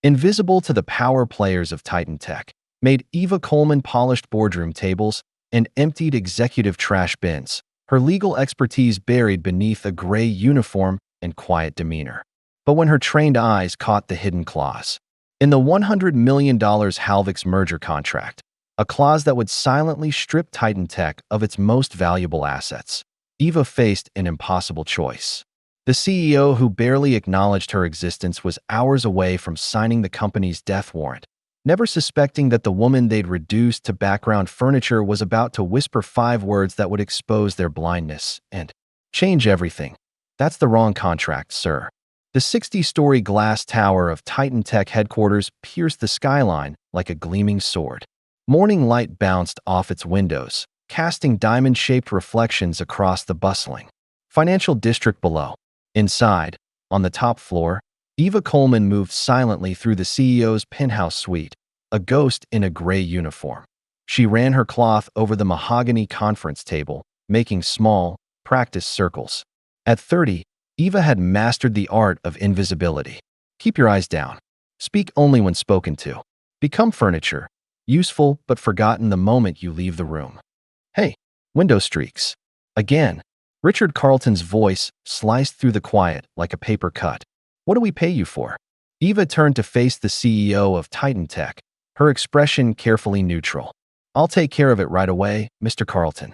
Invisible to the power players of Titan Tech, Maid Eva Coleman polished boardroom tables and emptied executive trash bins, her legal expertise buried beneath a gray uniform and quiet demeanor. But when her trained eyes caught the hidden clause in the $100 million Halvix merger contract, a clause that would silently strip Titan Tech of its most valuable assets, Eva faced an impossible choice. The CEO, who barely acknowledged her existence, was hours away from signing the company's death warrant, never suspecting that the woman they'd reduced to background furniture was about to whisper 5 words that would expose their blindness and change everything. That's the wrong contract, sir. The 60-story glass tower of Titan Tech headquarters pierced the skyline like a gleaming sword. Morning light bounced off its windows, casting diamond-shaped reflections across the bustling financial district below. Inside, on the top floor, Eva Coleman moved silently through the CEO's penthouse suite, a ghost in a gray uniform. She ran her cloth over the mahogany conference table, making small, practiced circles. At 30, Eva had mastered the art of invisibility. Keep your eyes down. Speak only when spoken to. Become furniture, useful but forgotten the moment you leave the room. Hey, window streaks. Again. Richard Carlton's voice sliced through the quiet like a paper cut. What do we pay you for? Eva turned to face the CEO of Titan Tech, her expression carefully neutral. I'll take care of it right away, Mr. Carlton.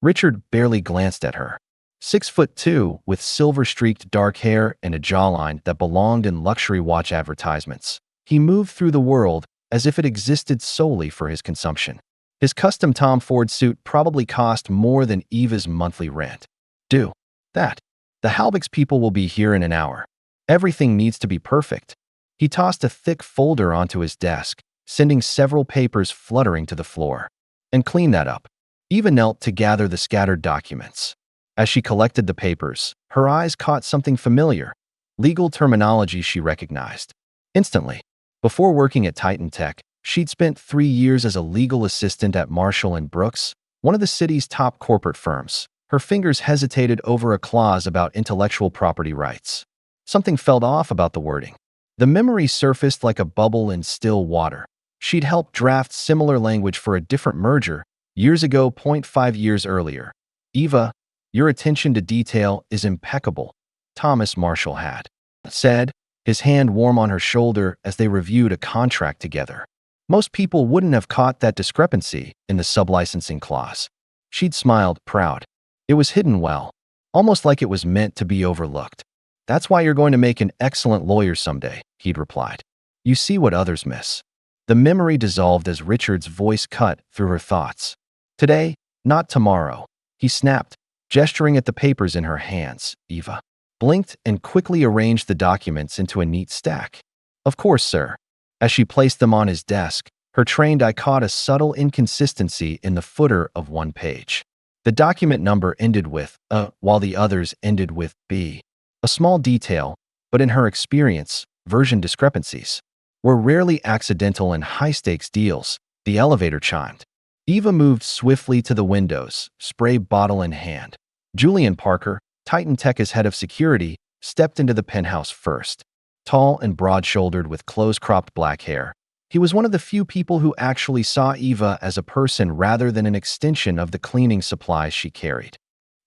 Richard barely glanced at her. 6'2", with silver-streaked dark hair and a jawline that belonged in luxury watch advertisements. He moved through the world as if it existed solely for his consumption. His custom Tom Ford suit probably cost more than Eva's monthly rent. Do that. The Halvix people will be here in an hour. Everything needs to be perfect. He tossed a thick folder onto his desk, sending several papers fluttering to the floor. And clean that up. Eva knelt to gather the scattered documents. As she collected the papers, her eyes caught something familiar, legal terminology she recognized. Instantly. Before working at Titan Tech, she'd spent 3 years as a legal assistant at Marshall & Brooks, one of the city's top corporate firms. Her fingers hesitated over a clause about intellectual property rights. Something felt off about the wording. The memory surfaced like a bubble in still water. She'd helped draft similar language for a different merger years ago, 5 years earlier. Eva, your attention to detail is impeccable, Thomas Marshall had said, his hand warm on her shoulder as they reviewed a contract together. Most people wouldn't have caught that discrepancy in the sublicensing clause. She'd smiled, proud. It was hidden well, almost like it was meant to be overlooked. That's why you're going to make an excellent lawyer someday, he'd replied. You see what others miss. The memory dissolved as Richard's voice cut through her thoughts. Today, not tomorrow, he snapped, gesturing at the papers in her hands. Eva blinked and quickly arranged the documents into a neat stack. Of course, sir. As she placed them on his desk, her trained eye caught a subtle inconsistency in the footer of one page. The document number ended with A, while the others ended with B. A small detail, but in her experience, version discrepancies were rarely accidental in high-stakes deals. The elevator chimed. Eva moved swiftly to the windows, spray bottle in hand. Julian Parker, Titan Tech's head of security, stepped into the penthouse first. Tall and broad-shouldered with close-cropped black hair, he was one of the few people who actually saw Eva as a person rather than an extension of the cleaning supplies she carried.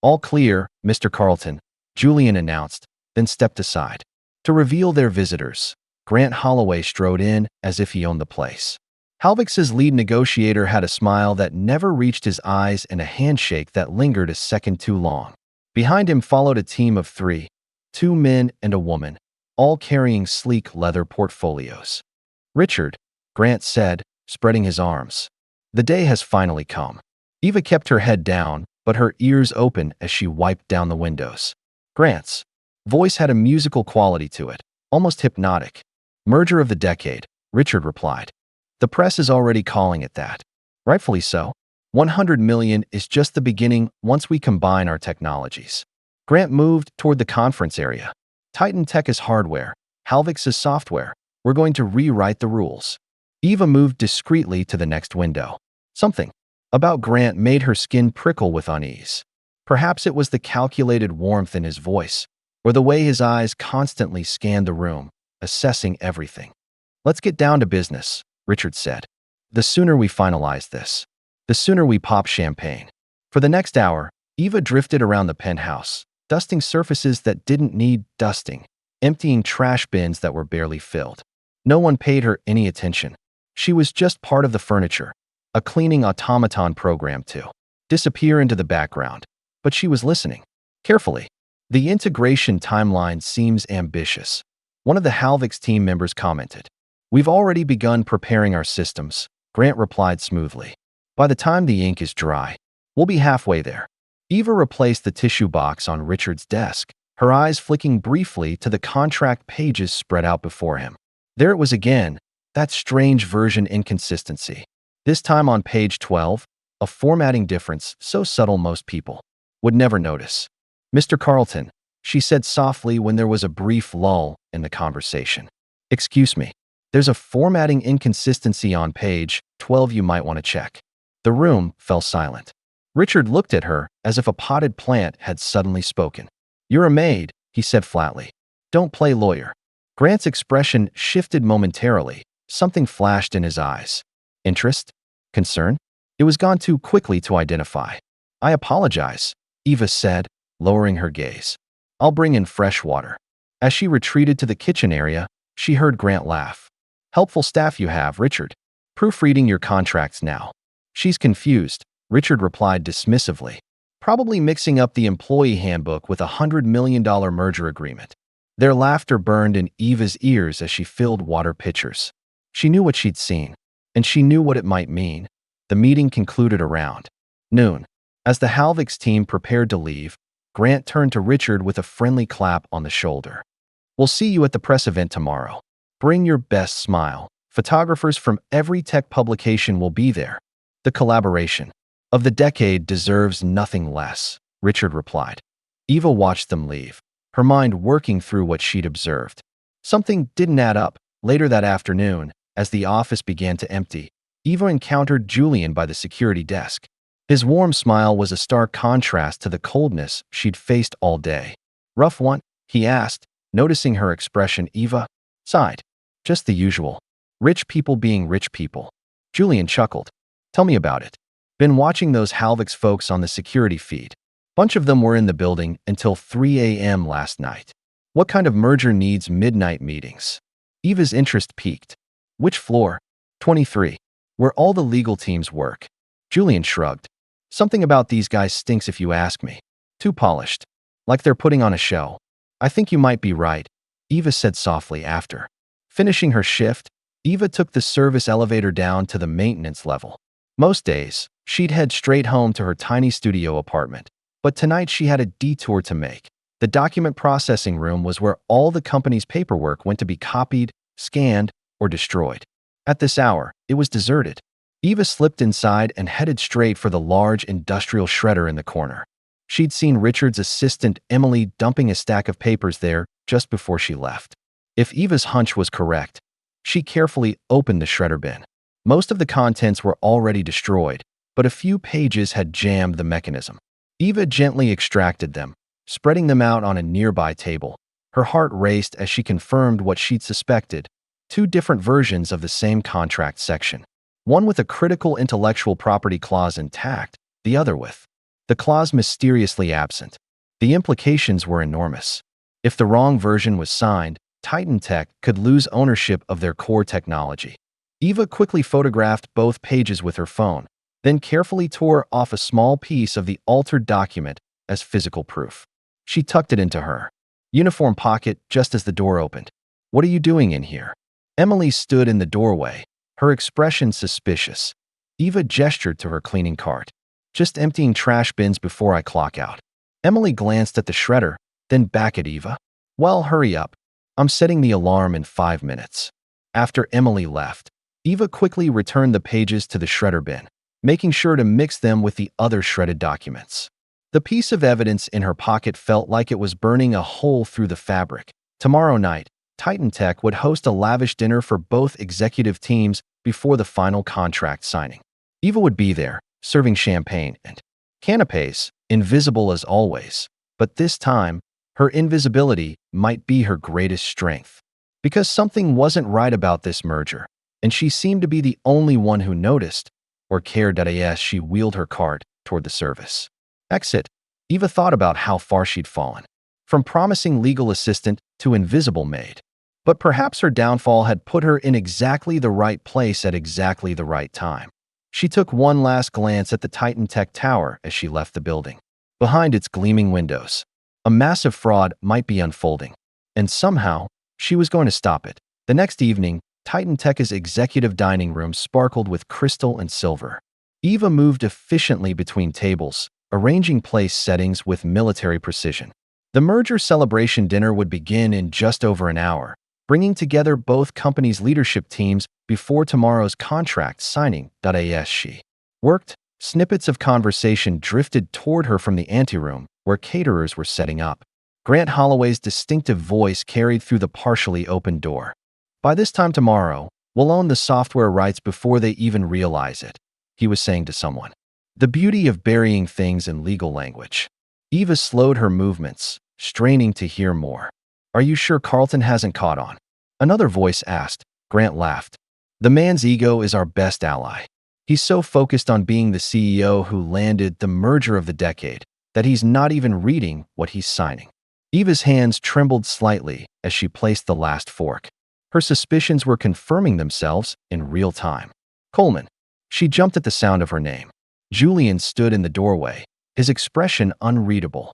All clear, Mr. Carlton, Julian announced, then stepped aside. To reveal their visitors, Grant Holloway strode in as if he owned the place. Halvix's lead negotiator had a smile that never reached his eyes and a handshake that lingered a second too long. Behind him followed a team of 3, 2 men and a woman, all carrying sleek leather portfolios. Richard, Grant said, spreading his arms. The day has finally come. Eva kept her head down, but her ears open as she wiped down the windows. Grant's voice had a musical quality to it, almost hypnotic. Merger of the decade, Richard replied. The press is already calling it that. Rightfully so. 100 million is just the beginning once we combine our technologies. Grant moved toward the conference area. Titan Tech is hardware, Halvix is software. We're going to rewrite the rules. Eva moved discreetly to the next window. Something about Grant made her skin prickle with unease. Perhaps it was the calculated warmth in his voice, or the way his eyes constantly scanned the room, assessing everything. Let's get down to business, Richard said. The sooner we finalize this, the sooner we pop champagne. For the next hour, Eva drifted around the penthouse, dusting surfaces that didn't need dusting, emptying trash bins that were barely filled. No one paid her any attention. She was just part of the furniture, a cleaning automaton programmed to disappear into the background. But she was listening carefully. The integration timeline seems ambitious. One of the Halvik's team members commented. We've already begun preparing our systems, Grant replied smoothly. By the time the ink is dry, we'll be halfway there. Eva replaced the tissue box on Richard's desk, her eyes flicking briefly to the contract pages spread out before him. There it was again, that strange version inconsistency. This time on page 12, a formatting difference so subtle most people would never notice. Mr. Carlton, she said softly when there was a brief lull in the conversation. Excuse me. There's a formatting inconsistency on page 12 you might want to check. The room fell silent. Richard looked at her as if a potted plant had suddenly spoken. You're a maid, he said flatly. Don't play lawyer. Grant's expression shifted momentarily. Something flashed in his eyes. Interest? Concern? It was gone too quickly to identify. I apologize, Eva said, lowering her gaze. I'll bring in fresh water. As she retreated to the kitchen area, she heard Grant laugh. Helpful staff you have, Richard. Proofreading your contracts now. She's confused, Richard replied dismissively. Probably mixing up the employee handbook with $100 million merger agreement. Their laughter burned in Eva's ears as she filled water pitchers. She knew what she'd seen, and she knew what it might mean. The meeting concluded around noon. As the Halvik's team prepared to leave, Grant turned to Richard with a friendly clap on the shoulder. We'll see you at the press event tomorrow. Bring your best smile. Photographers from every tech publication will be there. The collaboration of the decade deserves nothing less, Richard replied. Eva watched them leave, her mind working through what she'd observed. Something didn't add up. Later that afternoon, as the office began to empty, Eva encountered Julian by the security desk. His warm smile was a stark contrast to the coldness she'd faced all day. Rough one? He asked, noticing her expression. Eva sighed. Just the usual. Rich people being rich people. Julian chuckled. Tell me about it. Been watching those Halvik's folks on the security feed. Bunch of them were in the building until 3 a.m. last night. What kind of merger needs midnight meetings? Eva's interest peaked. Which floor? 23. Where all the legal teams work. Julian shrugged. Something about these guys stinks if you ask me. Too polished. Like they're putting on a show. I think you might be right, Eva said softly after. Finishing her shift, Eva took the service elevator down to the maintenance level. Most days, she'd head straight home to her tiny studio apartment. But tonight she had a detour to make. The document processing room was where all the company's paperwork went to be copied, scanned, or destroyed. At this hour, it was deserted. Eva slipped inside and headed straight for the large industrial shredder in the corner. She'd seen Richard's assistant Emily dumping a stack of papers there just before she left. If Eva's hunch was correct, she carefully opened the shredder bin. Most of the contents were already destroyed, but a few pages had jammed the mechanism. Eva gently extracted them, spreading them out on a nearby table. Her heart raced as she confirmed what she'd suspected: two different versions of the same contract section. One with a critical intellectual property clause intact, the other with the clause mysteriously absent. The implications were enormous. If the wrong version was signed, Titan Tech could lose ownership of their core technology. Eva quickly photographed both pages with her phone, then carefully tore off a small piece of the altered document as physical proof. She tucked it into her uniform pocket just as the door opened. What are you doing in here? Emily stood in the doorway, her expression suspicious. Eva gestured to her cleaning cart. Just emptying trash bins before I clock out. Emily glanced at the shredder, then back at Eva. Well, hurry up. I'm setting the alarm in 5 minutes. After Emily left, Eva quickly returned the pages to the shredder bin, making sure to mix them with the other shredded documents. The piece of evidence in her pocket felt like it was burning a hole through the fabric. Tomorrow night, Titan Tech would host a lavish dinner for both executive teams before the final contract signing. Eva would be there, serving champagne and canapes, invisible as always. But this time, her invisibility might be her greatest strength. because something wasn't right about this merger, and she seemed to be the only one who noticed or cared. As she wheeled her cart toward the service exit, Eva thought about how far she'd fallen, from promising legal assistant to invisible maid. But perhaps her downfall had put her in exactly the right place at exactly the right time. She took one last glance at the Titan Tech Tower as she left the building. Behind its gleaming windows, a massive fraud might be unfolding, and somehow she was going to stop it. The next evening, Titan Tech's executive dining room sparkled with crystal and silver. Eva moved efficiently between tables, arranging place settings with military precision. The merger celebration dinner would begin in just over an hour, bringing together both companies' leadership teams before tomorrow's contract signing. As she worked, snippets of conversation drifted toward her from the anteroom, where caterers were setting up. Grant Holloway's distinctive voice carried through the partially open door. "By this time tomorrow, we'll own the software rights before they even realize it," he was saying to someone. The beauty of burying things in legal language. Eva slowed her movements, straining to hear more. "Are you sure Carlton hasn't caught on?" Another voice asked. Grant laughed. "The man's ego is our best ally. He's so focused on being the CEO who landed the merger of the decade that he's not even reading what he's signing." Eva's hands trembled slightly as she placed the last fork. Her suspicions were confirming themselves in real time. "Coleman." She jumped at the sound of her name. Julian stood in the doorway, his expression unreadable.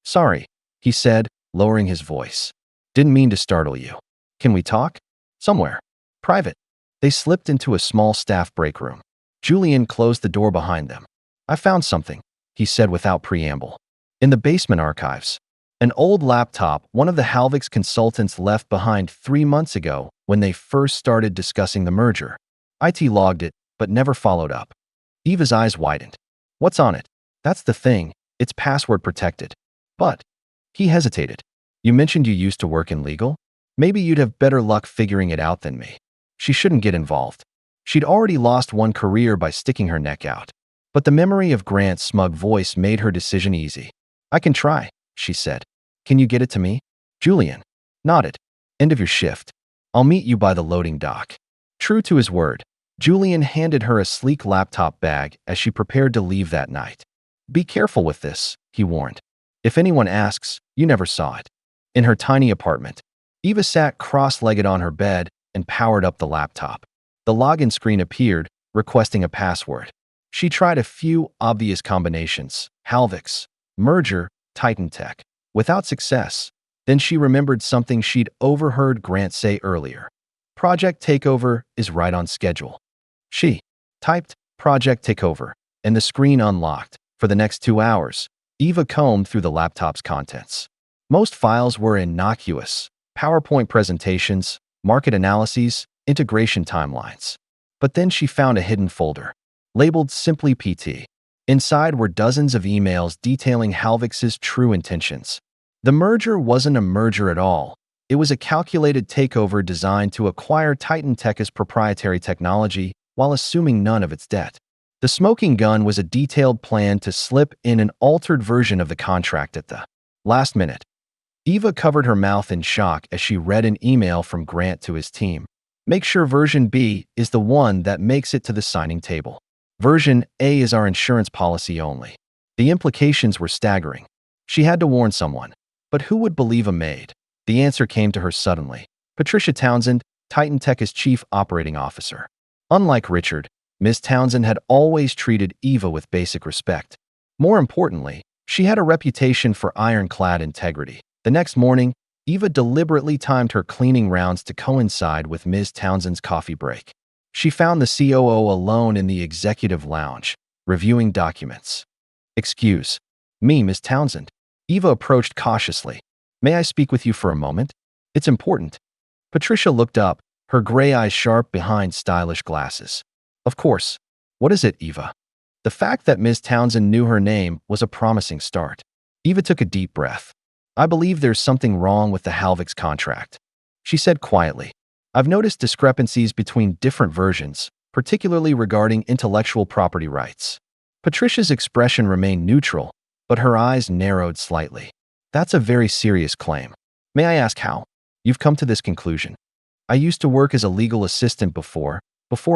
"Sorry," he said, lowering his voice. "Didn't mean to startle you. Can we talk? Somewhere. Private." They slipped into a small staff break room. Julian closed the door behind them. "I found something," he said without preamble. "In the basement archives. An old laptop one of the Halvik's consultants left behind 3 months ago when they first started discussing the merger. IT logged it, but never followed up." Eva's eyes widened. "What's on it?" "That's the thing. It's password protected." "But," he hesitated, "you mentioned you used to work in legal? Maybe you'd have better luck figuring it out than me." She shouldn't get involved. She'd already lost one career by sticking her neck out. But the memory of Grant's smug voice made her decision easy. "I can try," she said. "Can you get it to me?" Julian nodded. "End of your shift. I'll meet you by the loading dock." True to his word, Julian handed her a sleek laptop bag as she prepared to leave that night. "Be careful with this," he warned. "If anyone asks, you never saw it." In her tiny apartment, Eva sat cross-legged on her bed and powered up the laptop. The login screen appeared, requesting a password. She tried a few obvious combinations: Halvik's, merger, Titan Tech, without success. Then she remembered something she'd overheard Grant say earlier. "Project Takeover is right on schedule." She typed Project Takeover, and the screen unlocked. For the next 2 hours, Eva combed through the laptop's contents. Most files were innocuous: PowerPoint presentations, market analyses, integration timelines. But then she found a hidden folder, labeled simply PT. Inside were dozens of emails detailing Halvik's true intentions. The merger wasn't a merger at all. It was a calculated takeover designed to acquire Titan Tech's proprietary technology while assuming none of its debt. The smoking gun was a detailed plan to slip in an altered version of the contract at the last minute. Eva covered her mouth in shock as she read an email from Grant to his team. "Make sure version B is the one that makes it to the signing table. Version A is our insurance policy only." The implications were staggering. She had to warn someone. But who would believe a maid? The answer came to her suddenly. Patricia Townsend, Titan Tech's chief operating officer. Unlike Richard, Ms. Townsend had always treated Eva with basic respect. More importantly, she had a reputation for ironclad integrity. The next morning, Eva deliberately timed her cleaning rounds to coincide with Ms. Townsend's coffee break. She found the COO alone in the executive lounge, reviewing documents. "Excuse me, Ms. Townsend." Eva approached cautiously. "May I speak with you for a moment? It's important." Patricia looked up, her gray eyes sharp behind stylish glasses. "Of course. What is it, Eva?" The fact that Ms. Townsend knew her name was a promising start. Eva took a deep breath. "I believe there's something wrong with the Halvik's contract," she said quietly. "I've noticed discrepancies between different versions, particularly regarding intellectual property rights." Patricia's expression remained neutral, but her eyes narrowed slightly. "That's a very serious claim. May I ask how you've come to this conclusion?" I used to work as a legal assistant before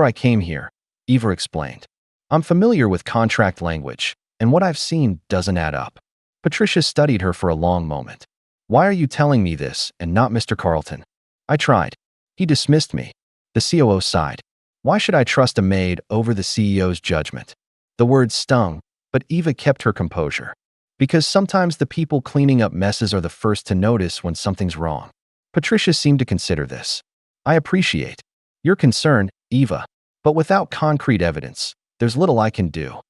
I came here, Eva explained. I'm familiar with contract language, and what I've seen doesn't add up. Patricia studied her for a long moment. Why are you telling me this and not Mr. Carlton? I tried. He dismissed me. The COO sighed. Why should I trust a maid over the CEO's judgment? The words stung, but Eva kept her composure. Because sometimes the people cleaning up messes are the first to notice when something's wrong. Patricia seemed to consider this. I appreciate your concern, Eva, but without concrete evidence, there's little I can do.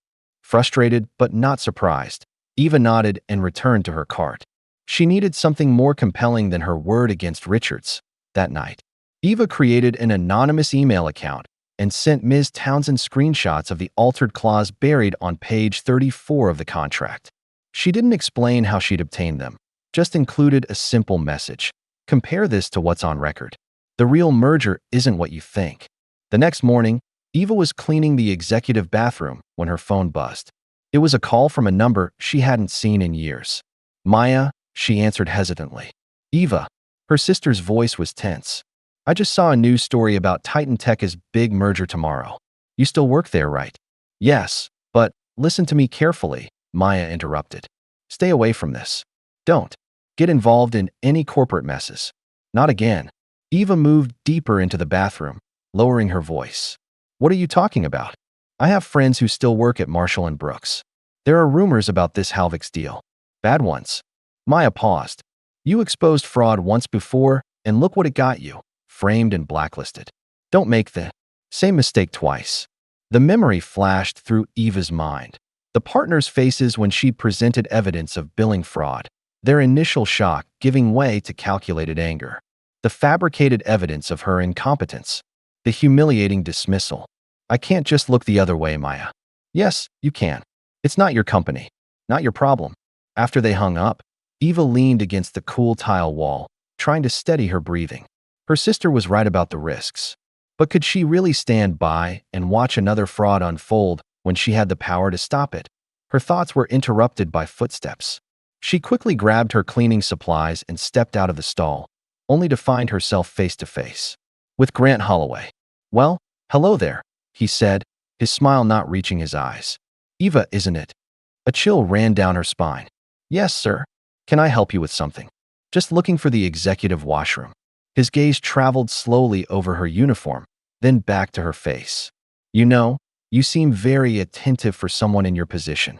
Frustrated but not surprised, Eva nodded and returned to her cart. She needed something more compelling than her word against Richards. That night, Eva created an anonymous email account and sent Ms. Townsend screenshots of the altered clause buried on page 34 of the contract. She didn't explain how she'd obtained them, just included a simple message. Compare this to what's on record. The real merger isn't what you think. The next morning, Eva was cleaning the executive bathroom when her phone buzzed. It was a call from a number she hadn't seen in years. Maya, she answered hesitantly. Eva. Her sister's voice was tense. I just saw a news story about Titan Tech's big merger tomorrow. You still work there, right? Yes, but listen to me carefully, Maya interrupted. Stay away from this. Don't get involved in any corporate messes. Not again. Eva moved deeper into the bathroom, lowering her voice. What are you talking about? I have friends who still work at Marshall and Brooks. There are rumors about this Halvik's deal. Bad ones. Maya paused. You exposed fraud once before, and look what it got you. Framed and blacklisted. Don't make the same mistake twice. The memory flashed through Eva's mind. The partners' faces when she presented evidence of billing fraud. Their initial shock giving way to calculated anger. The fabricated evidence of her incompetence. The humiliating dismissal. I can't just look the other way, Maya. Yes, you can. It's not your company. Not your problem. After they hung up, Eva leaned against the cool tile wall, trying to steady her breathing. Her sister was right about the risks. But could she really stand by and watch another fraud unfold when she had the power to stop it? Her thoughts were interrupted by footsteps. She quickly grabbed her cleaning supplies and stepped out of the stall, only to find herself face to face with Grant Holloway. Well, hello there, he said, his smile not reaching his eyes. Eva, isn't it? A chill ran down her spine. Yes, sir. Can I help you with something? Just looking for the executive washroom. His gaze traveled slowly over her uniform, then back to her face. You know, you seem very attentive for someone in your position.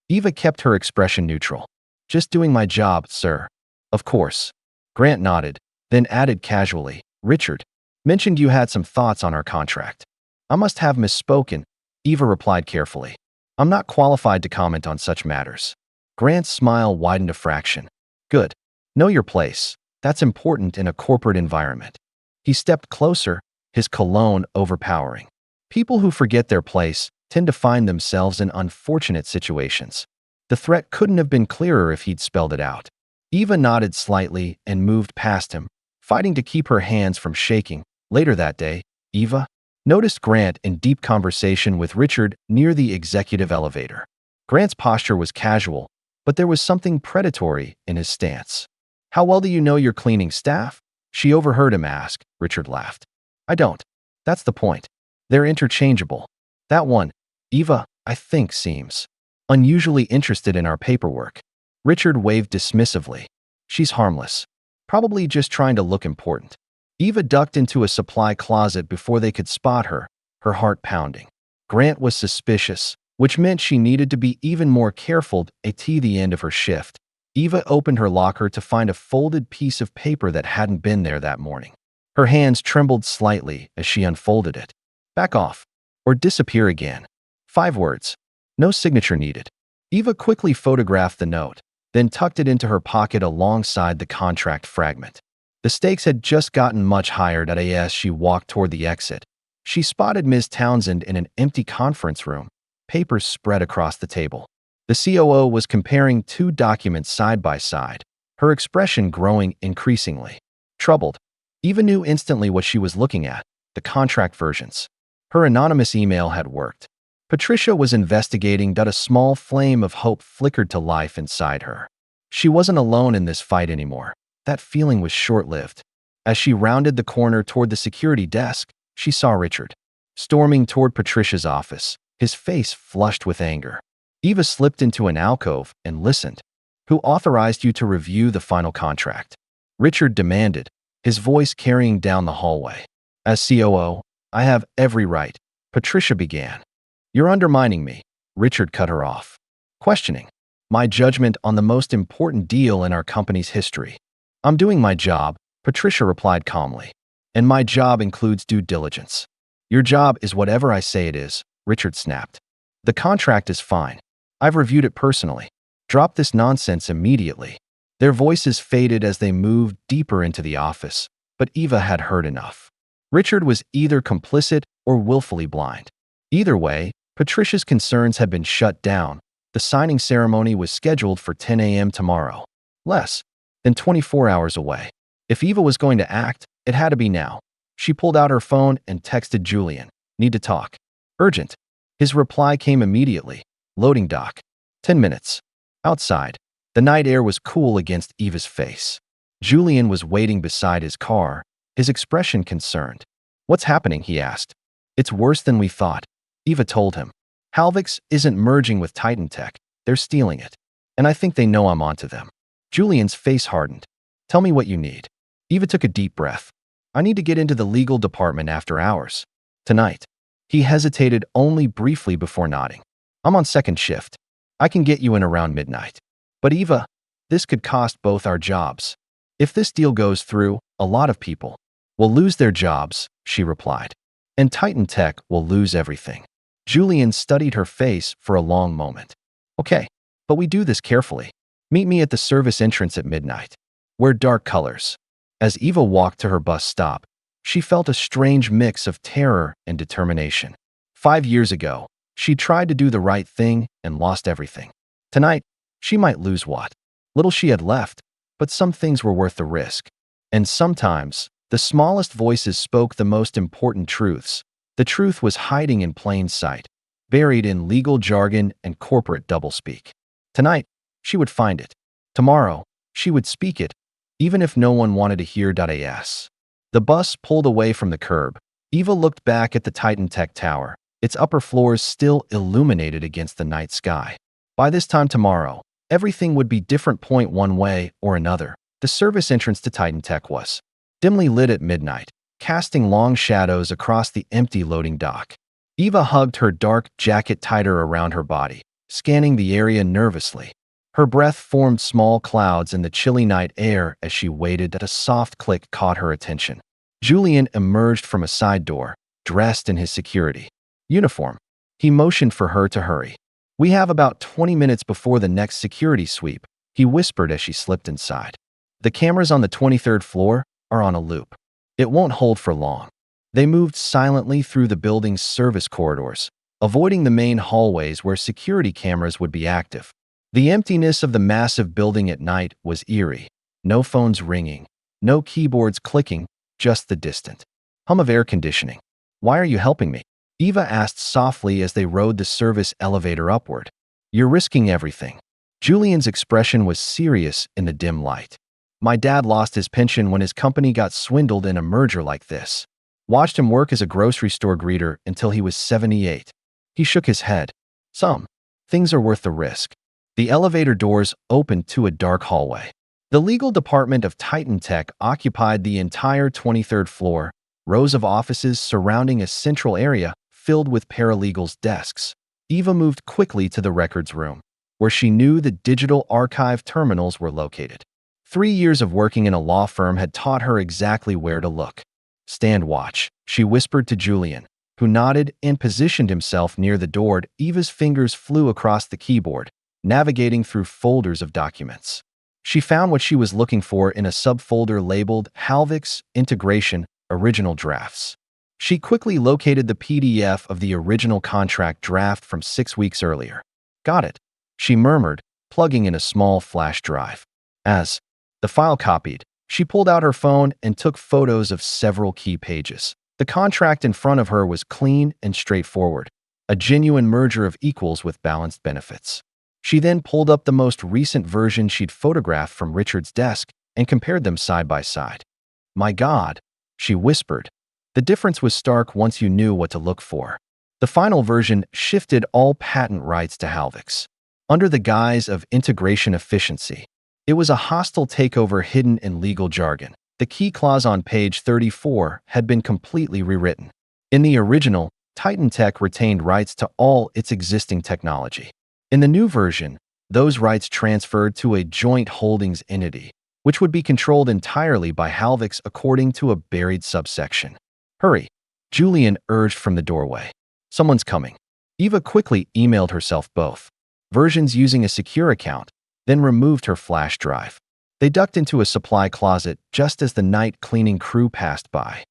Eva kept her expression neutral. Just doing my job, sir. Of course. Grant nodded, then added casually, Richard mentioned you had some thoughts on our contract. I must have misspoken, Eva replied carefully. I'm not qualified to comment on such matters. Grant's smile widened a fraction. Good. Know your place. That's important in a corporate environment. He stepped closer, his cologne overpowering. People who forget their place tend to find themselves in unfortunate situations. The threat couldn't have been clearer if he'd spelled it out. Eva nodded slightly and moved past him, fighting to keep her hands from shaking. Later that day, Eva noticed Grant in deep conversation with Richard near the executive elevator. Grant's posture was casual, but there was something predatory in his stance. How well do you know your cleaning staff? She overheard him ask. Richard laughed. I don't. That's the point. They're interchangeable. That one, Eva, I think, seems unusually interested in our paperwork. Richard waved dismissively. She's harmless. Probably just trying to look important. Eva ducked into a supply closet before they could spot her, her heart pounding. Grant was suspicious, which meant she needed to be even more careful at the end of her shift. Eva opened her locker to find a folded piece of paper that hadn't been there that morning. Her hands trembled slightly as she unfolded it. Back off. Or disappear again. 5 words. No signature needed. Eva quickly photographed the note, then tucked it into her pocket alongside the contract fragment. The stakes had just gotten much higher as she walked toward the exit. She spotted Ms. Townsend in an empty conference room, papers spread across the table. The COO was comparing 2 documents side by side, her expression growing increasingly troubled. Eva knew instantly what she was looking at, the contract versions. Her anonymous email had worked. Patricia was investigating. A small flame of hope flickered to life inside her. She wasn't alone in this fight anymore. That feeling was short-lived. As she rounded the corner toward the security desk, she saw Richard storming toward Patricia's office, his face flushed with anger. Eva slipped into an alcove and listened. "Who authorized you to review the final contract?" Richard demanded, his voice carrying down the hallway. "As COO, I have every right," Patricia began. "You're undermining me," Richard cut her off, questioning my judgment on the most important deal in our company's history. "I'm doing my job," Patricia replied calmly, "and my job includes due diligence." "Your job is whatever I say it is," Richard snapped. "The contract is fine. I've reviewed it personally. Drop this nonsense immediately." Their voices faded as they moved deeper into the office, but Eva had heard enough. Richard was either complicit or willfully blind. Either way, Patricia's concerns had been shut down. The signing ceremony was scheduled for 10 a.m. tomorrow, less than 24 hours away. If Eva was going to act, it had to be now. She pulled out her phone and texted Julian, "Need to talk. Urgent." His reply came immediately. "Loading dock. 10 minutes." Outside, the night air was cool against Eva's face. Julian was waiting beside his car, his expression concerned. "What's happening?" he asked. "It's worse than we thought," Eva told him. "Halvix isn't merging with Titan Tech. They're stealing it. And I think they know I'm onto them." Julian's face hardened. "Tell me what you need." Eva took a deep breath. "I need to get into the legal department after hours. Tonight." He hesitated only briefly before nodding. "I'm on second shift. I can get you in around midnight." "But Eva, this could cost both our jobs. If this deal goes through, a lot of people will lose their jobs," she replied. "And Titan Tech will lose everything." Julian studied her face for a long moment. "Okay, but we do this carefully. Meet me at the service entrance at midnight. Wear dark colors." As Eva walked to her bus stop, she felt a strange mix of terror and determination. 5 years ago, she tried to do the right thing and lost everything. Tonight, she might lose what little she had left, but some things were worth the risk. And sometimes, the smallest voices spoke the most important truths. The truth was hiding in plain sight, buried in legal jargon and corporate doublespeak. Tonight, she would find it. Tomorrow, she would speak it, even if no one wanted to hear .as. The bus pulled away from the curb. Eva looked back at the Titan Tech Tower, its upper floors still illuminated against the night sky. By this time tomorrow, everything would be different. Point one way or another. The service entrance to Titan Tech was dimly lit at midnight, casting long shadows across the empty loading dock. Eva hugged her dark jacket tighter around her body, scanning the area nervously. Her breath formed small clouds in the chilly night air as she waited. A soft click caught her attention. Julian emerged from a side door, dressed in his security uniform. He motioned for her to hurry. "We have about 20 minutes before the next security sweep," he whispered as she slipped inside. "The cameras on the 23rd floor are on a loop. It won't hold for long." They moved silently through the building's service corridors, avoiding the main hallways where security cameras would be active. The emptiness of the massive building at night was eerie. No phones ringing, no keyboards clicking, just the distant hum of air conditioning. "Why are you helping me?" Eva asked softly as they rode the service elevator upward. "You're risking everything." Julian's expression was serious in the dim light. "My dad lost his pension when his company got swindled in a merger like this. Watched him work as a grocery store greeter until he was 78. He shook his head. "Some things are worth the risk." The elevator doors opened to a dark hallway. The legal department of Titan Tech occupied the entire 23rd floor, rows of offices surrounding a central area filled with paralegals' desks. Eva moved quickly to the records room, where she knew the digital archive terminals were located. 3 years of working in a law firm had taught her exactly where to look. "Stand watch," she whispered to Julian, who nodded and positioned himself near the door. Eva's fingers flew across the keyboard, navigating through folders of documents. She found what she was looking for in a subfolder labeled Halvix Integration Original Drafts. She quickly located the PDF of the original contract draft from 6 weeks earlier. "Got it," she murmured, plugging in a small flash drive. As the file copied, she pulled out her phone and took photos of several key pages. The contract in front of her was clean and straightforward, a genuine merger of equals with balanced benefits. She then pulled up the most recent version she'd photographed from Richard's desk and compared them side by side. My God, she whispered. The difference was stark once you knew what to look for. The final version shifted all patent rights to Halvix. Under the guise of integration efficiency, it was a hostile takeover hidden in legal jargon. The key clause on page 34 had been completely rewritten. In the original, Titan Tech retained rights to all its existing technology. In the new version, those rights transferred to a joint holdings entity, which would be controlled entirely by Halvix according to a buried subsection. Hurry, Julian urged from the doorway. Someone's coming. Eva quickly emailed herself both versions using a secure account, then removed her flash drive. They ducked into a supply closet just as the night cleaning crew passed by.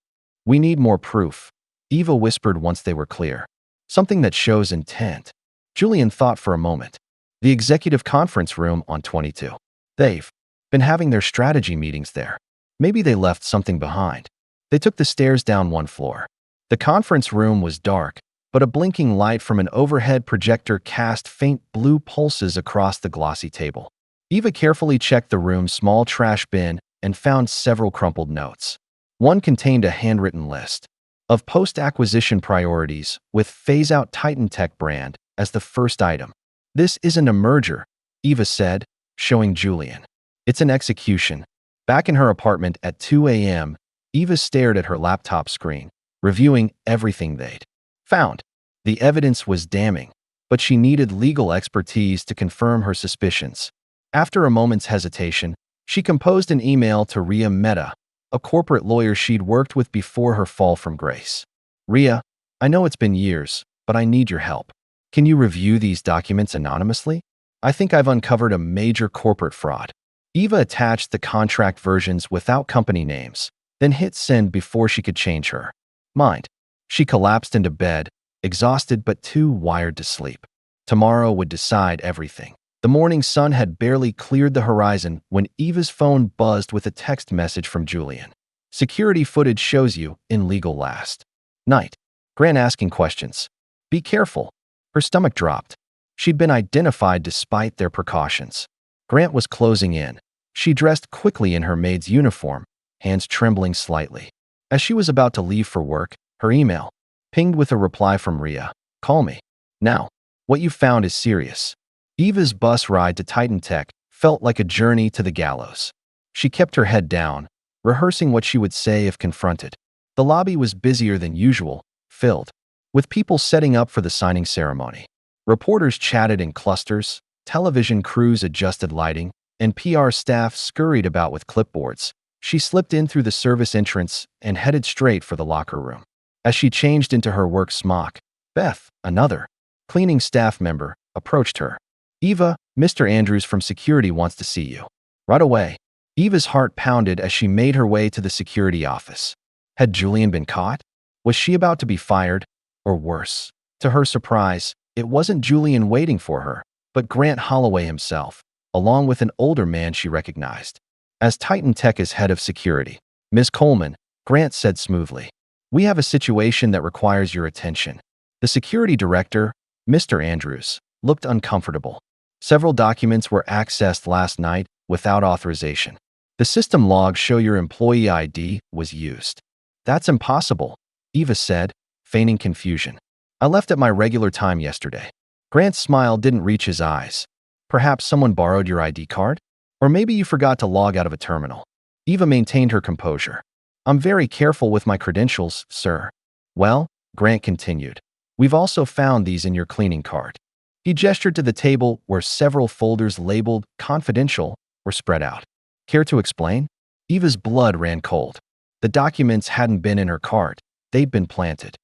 We need more proof, Eva whispered once they were clear. Something that shows intent. Julian thought for a moment. The executive conference room on 22. They've been having their strategy meetings there. Maybe they left something behind. They took the stairs down one floor. The conference room was dark, but a blinking light from an overhead projector cast faint blue pulses across the glossy table. Eva carefully checked the room's small trash bin and found several crumpled notes. One contained a handwritten list of post-acquisition priorities with phase-out Titan Tech brand as the first item. This isn't a merger, Eva said, showing Julian. It's an execution. Back in her apartment at 2 a.m., Eva stared at her laptop screen, reviewing everything they'd found. The evidence was damning, but she needed legal expertise to confirm her suspicions. After a moment's hesitation, she composed an email to Ria Mehta, a corporate lawyer she'd worked with before her fall from grace. Ria, I know it's been years, but I need your help. Can you review these documents anonymously? I think I've uncovered a major corporate fraud. Eva attached the contract versions without company names, then hit send before she could change her mind. She collapsed into bed, exhausted but too wired to sleep. Tomorrow would decide everything. The morning sun had barely cleared the horizon when Eva's phone buzzed with a text message from Julian. Security footage shows you in legal last night. Grant asking questions. Be careful. Her stomach dropped. She'd been identified despite their precautions. Grant was closing in. She dressed quickly in her maid's uniform, hands trembling slightly. As she was about to leave for work, her email pinged with a reply from Ria. Call me. Now. What you found is serious. Eva's bus ride to Titan Tech felt like a journey to the gallows. She kept her head down, rehearsing what she would say if confronted. The lobby was busier than usual, filled with people setting up for the signing ceremony. Reporters chatted in clusters, television crews adjusted lighting, and PR staff scurried about with clipboards. She slipped in through the service entrance and headed straight for the locker room. As she changed into her work smock, Beth, another cleaning staff member, approached her. Eva, Mr. Andrews from security wants to see you. Right away. Eva's heart pounded as she made her way to the security office. Had Julian been caught? Was she about to be fired? Or worse? To her surprise, it wasn't Julian waiting for her, but Grant Holloway himself, along with an older man she recognized. As Titan Tech's head of security, Ms. Coleman, Grant said smoothly, we have a situation that requires your attention. The security director, Mr. Andrews, looked uncomfortable. Several documents were accessed last night without authorization. The system logs show your employee ID was used. That's impossible, Eva said, feigning confusion. I left at my regular time yesterday. Grant's smile didn't reach his eyes. Perhaps someone borrowed your ID card? Or maybe you forgot to log out of a terminal. Eva maintained her composure. I'm very careful with my credentials, sir. Well, Grant continued, we've also found these in your cleaning cart. He gestured to the table where several folders labeled confidential were spread out. Care to explain? Eva's blood ran cold. The documents hadn't been in her cart. They'd been planted.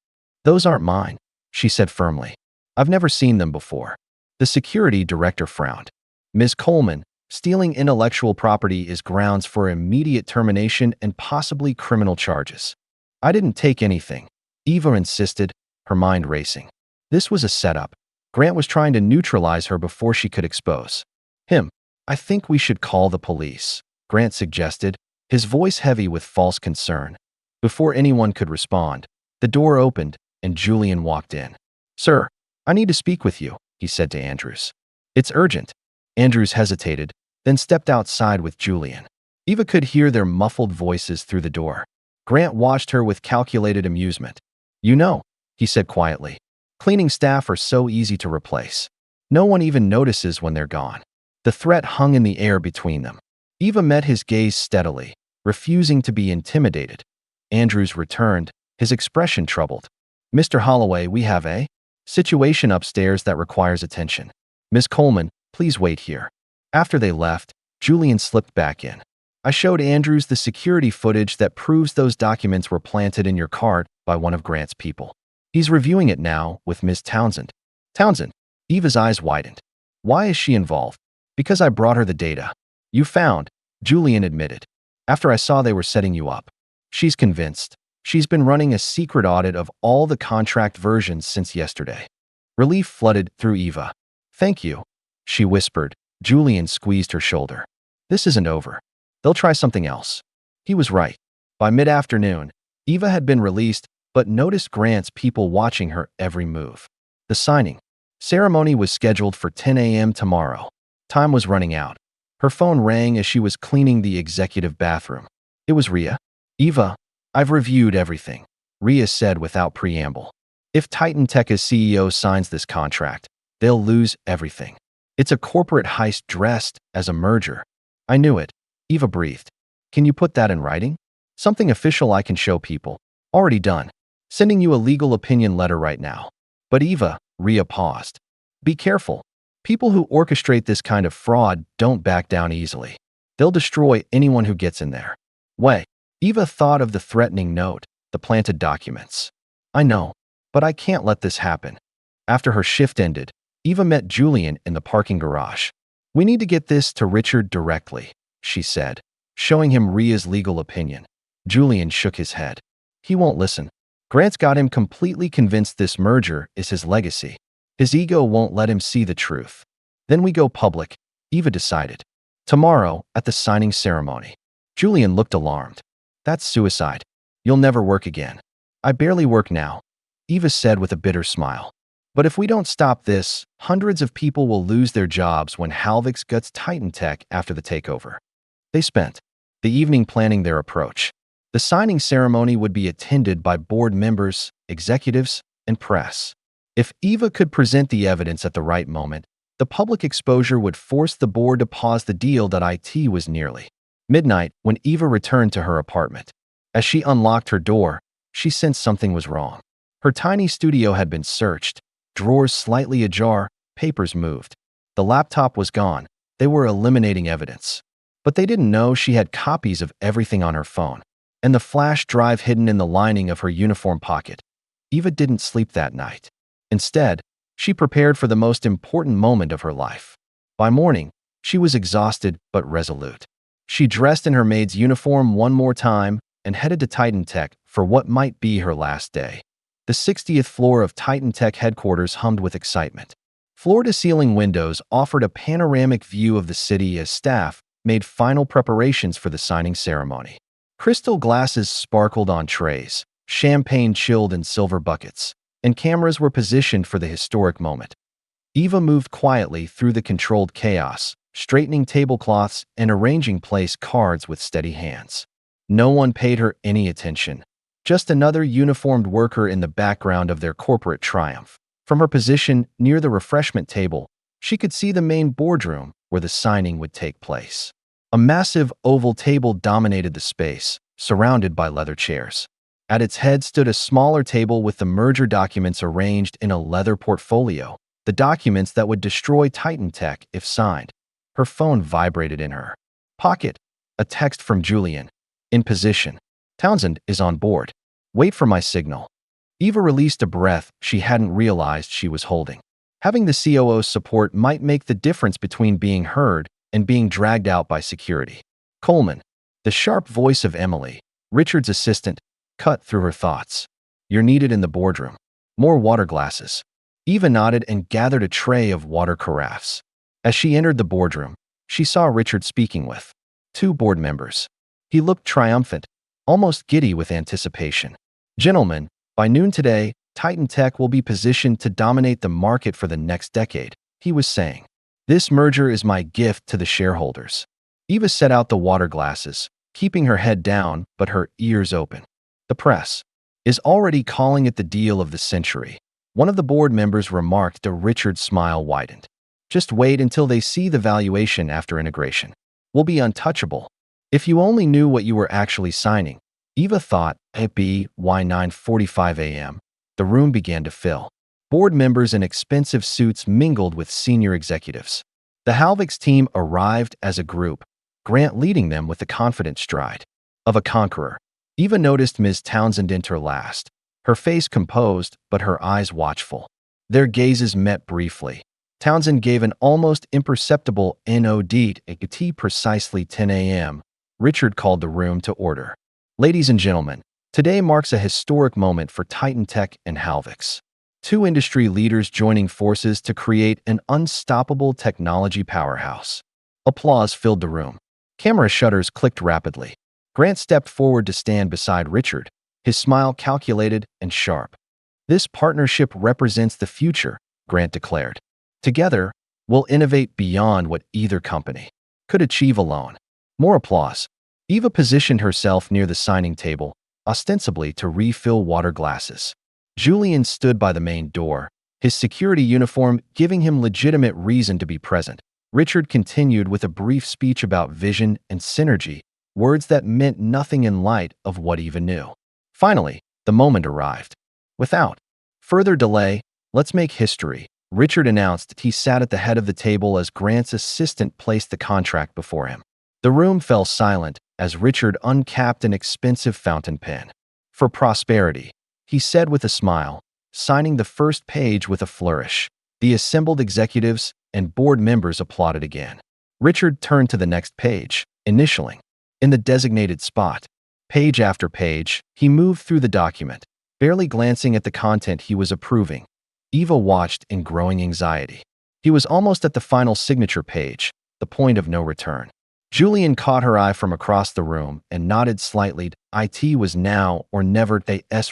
Those aren't mine, she said firmly. I've never seen them before. The security director frowned. Ms. Coleman, stealing intellectual property is grounds for immediate termination and possibly criminal charges. I didn't take anything, Eva insisted, her mind racing. This was a setup. Grant was trying to neutralize her before she could expose him. I think we should call the police, Grant suggested, his voice heavy with false concern. Before anyone could respond, the door opened and Julian walked in. Sir, I need to speak with you, he said to Andrews. It's urgent. Andrews hesitated, then stepped outside with Julian. Eva could hear their muffled voices through the door. Grant watched her with calculated amusement. "You know," he said quietly, "cleaning staff are so easy to replace. No one even notices when they're gone." The threat hung in the air between them. Eva met his gaze steadily, refusing to be intimidated. Andrews returned, his expression troubled. "Mr. Holloway, we have a situation upstairs that requires attention. Miss Coleman, please wait here." After they left, Julian slipped back in. "I showed Andrews the security footage that proves those documents were planted in your cart by one of Grant's people. He's reviewing it now with Miss Townsend." "Townsend?" Eva's eyes widened. "Why is she involved?" "Because I brought her the data you found," Julian admitted, "after I saw they were setting you up. She's convinced. She's been running a secret audit of all the contract versions since yesterday." Relief flooded through Eva. "Thank you," she whispered. Julian squeezed her shoulder. "This isn't over. They'll try something else." He was right. By mid-afternoon, Eva had been released, but noticed Grant's people watching her every move. The signing ceremony was scheduled for 10 a.m. tomorrow. Time was running out. Her phone rang as she was cleaning the executive bathroom. It was Rhea. "Eva, I've reviewed everything," Rhea said without preamble. "If Titan Tech's CEO signs this contract, they'll lose everything. It's a corporate heist dressed as a merger." "I knew it," Eva breathed. "Can you put that in writing? Something official I can show people." "Already done. Sending you a legal opinion letter right now." "But Eva," Rhea paused. "Be careful. People who orchestrate this kind of fraud don't back down easily. They'll destroy anyone who gets in there." "Wait." Eva thought of the threatening note, the planted documents. "I know, but I can't let this happen." After her shift ended, Eva met Julian in the parking garage. "We need to get this to Richard directly," she said, showing him Rhea's legal opinion. Julian shook his head. "He won't listen. Grant's got him completely convinced this merger is his legacy. His ego won't let him see the truth." "Then we go public," Eva decided. "Tomorrow, at the signing ceremony." Julian looked alarmed. "That's suicide. You'll never work again." "I barely work now," Eva said with a bitter smile. "But if we don't stop this, hundreds of people will lose their jobs when Halvix guts Titan Tech after the takeover." They spent the evening planning their approach. The signing ceremony would be attended by board members, executives, and press. If Eva could present the evidence at the right moment, the public exposure would force the board to pause the deal that IT was nearly midnight when Eva returned to her apartment. As she unlocked her door, she sensed something was wrong. Her tiny studio had been searched, drawers slightly ajar, papers moved. The laptop was gone. They were eliminating evidence. But they didn't know she had copies of everything on her phone, and the flash drive hidden in the lining of her uniform pocket. Eva didn't sleep that night. Instead, she prepared for the most important moment of her life. By morning, she was exhausted but resolute. She dressed in her maid's uniform one more time and headed to Titan Tech for what might be her last day. The 60th floor of Titan Tech headquarters hummed with excitement. Floor-to-ceiling windows offered a panoramic view of the city as staff made final preparations for the signing ceremony. Crystal glasses sparkled on trays, champagne chilled in silver buckets, and cameras were positioned for the historic moment. Eva moved quietly through the controlled chaos, straightening tablecloths and arranging place cards with steady hands. No one paid her any attention, just another uniformed worker in the background of their corporate triumph. From her position near the refreshment table, she could see the main boardroom where the signing would take place. A massive oval table dominated the space, surrounded by leather chairs. At its head stood a smaller table with the merger documents arranged in a leather portfolio, the documents that would destroy Titan Tech if signed. Her phone vibrated in her pocket. A text from Julian. "In position. Townsend is on board. Wait for my signal." Eva released a breath she hadn't realized she was holding. Having the COO's support might make the difference between being heard and being dragged out by security. "Coleman." The sharp voice of Emily, Richard's assistant, cut through her thoughts. "You're needed in the boardroom. More water glasses." Eva nodded and gathered a tray of water carafes. As she entered the boardroom, she saw Richard speaking with two board members. He looked triumphant, almost giddy with anticipation. "Gentlemen, by noon today, Titan Tech will be positioned to dominate the market for the next decade," he was saying. "This merger is my gift to the shareholders." Eva set out the water glasses, keeping her head down but her ears open. The press is already calling it the deal of the century. One of the board members remarked. Richard's smile widened. Just wait until they see the valuation after integration. We'll be untouchable. If you only knew what you were actually signing. Eva thought. Why 9:45 a.m.? The room began to fill. Board members in expensive suits mingled with senior executives. The Halvick's team arrived as a group, Grant leading them with the confident stride of a conqueror. Eva noticed Ms. Townsend enter last, her face composed but her eyes watchful. Their gazes met briefly. Townsend gave an almost imperceptible nod at precisely 10 a.m. Richard called the room to order. Ladies and gentlemen, today marks a historic moment for Titan Tech and Halvick's. Two industry leaders joining forces to create an unstoppable technology powerhouse. Applause filled the room. Camera shutters clicked rapidly. Grant stepped forward to stand beside Richard, his smile calculated and sharp. This partnership represents the future, Grant declared. Together, we'll innovate beyond what either company could achieve alone. More applause. Eva positioned herself near the signing table, ostensibly to refill water glasses. Julian stood by the main door, his security uniform giving him legitimate reason to be present. Richard continued with a brief speech about vision and synergy, words that meant nothing in light of what Eva knew. Finally, the moment arrived. Without further delay, let's make history, Richard announced. He sat at the head of the table as Grant's assistant placed the contract before him. The room fell silent as Richard uncapped an expensive fountain pen. For prosperity, he said with a smile, signing the first page with a flourish. The assembled executives and board members applauded again. Richard turned to the next page, initialing. In the designated spot, page after page, he moved through the document, barely glancing at the content he was approving. Eva watched in growing anxiety. He was almost at the final signature page, the point of no return. Julian caught her eye from across the room and nodded slightly. It was now or never.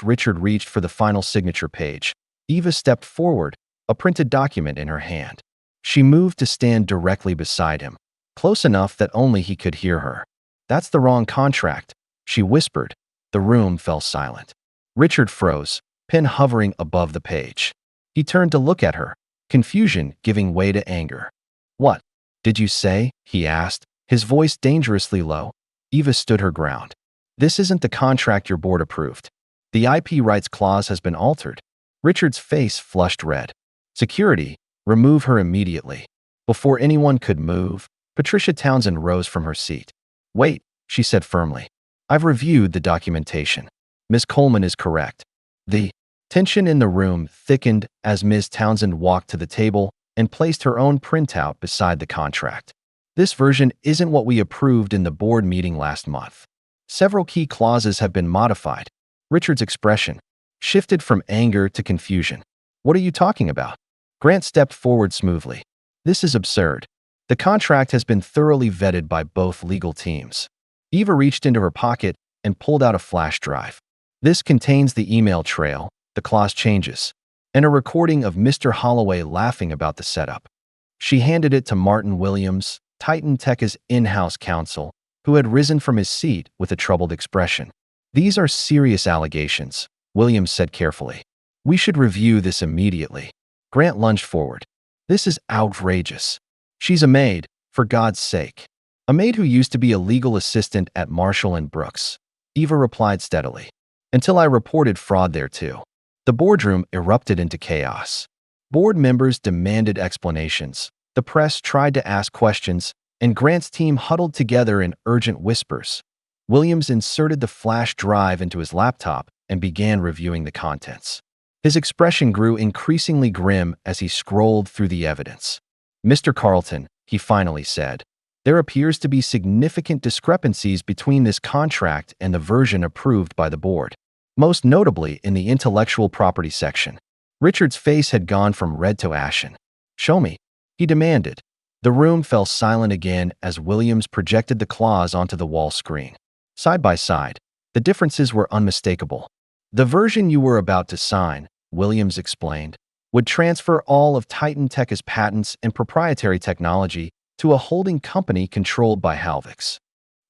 Richard reached for the final signature page. Eva stepped forward, a printed document in her hand. She moved to stand directly beside him, close enough that only he could hear her. That's the wrong contract, she whispered. The room fell silent. Richard froze, pen hovering above the page. He turned to look at her, confusion giving way to anger. What did you say? He asked, his voice dangerously low. Eva stood her ground. This isn't the contract your board approved. The IP rights clause has been altered. Richard's face flushed red. Security, remove her immediately. Before anyone could move, Patricia Townsend rose from her seat. Wait, she said firmly. I've reviewed the documentation. Ms. Coleman is correct. The tension in the room thickened as Ms. Townsend walked to the table and placed her own printout beside the contract. This version isn't what we approved in the board meeting last month. Several key clauses have been modified. Richard's expression shifted from anger to confusion. What are you talking about? Grant stepped forward smoothly. This is absurd. The contract has been thoroughly vetted by both legal teams. Eva reached into her pocket and pulled out a flash drive. This contains the email trail, the clause changes, and a recording of Mr. Holloway laughing about the setup. She handed it to Martin Williams, Titan Tech's in-house counsel, who had risen from his seat with a troubled expression. These are serious allegations, Williams said carefully. We should review this immediately. Grant lunged forward. This is outrageous. She's a maid, for God's sake. A maid who used to be a legal assistant at Marshall & Brooks. Eva replied steadily. Until I reported fraud there too. The boardroom erupted into chaos. Board members demanded explanations. The press tried to ask questions, and Grant's team huddled together in urgent whispers. Williams inserted the flash drive into his laptop and began reviewing the contents. His expression grew increasingly grim as he scrolled through the evidence. Mr. Carlton, he finally said, there appears to be significant discrepancies between this contract and the version approved by the board, most notably in the intellectual property section. Richard's face had gone from red to ashen. Show me, he demanded. The room fell silent again as Williams projected the clause onto the wall screen. Side by side, the differences were unmistakable. The version you were about to sign, Williams explained, would transfer all of Titan Tech's patents and proprietary technology, to a holding company controlled by Halvix.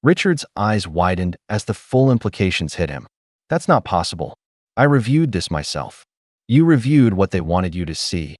Richard's eyes widened as the full implications hit him. That's not possible. I reviewed this myself. You reviewed what they wanted you to see,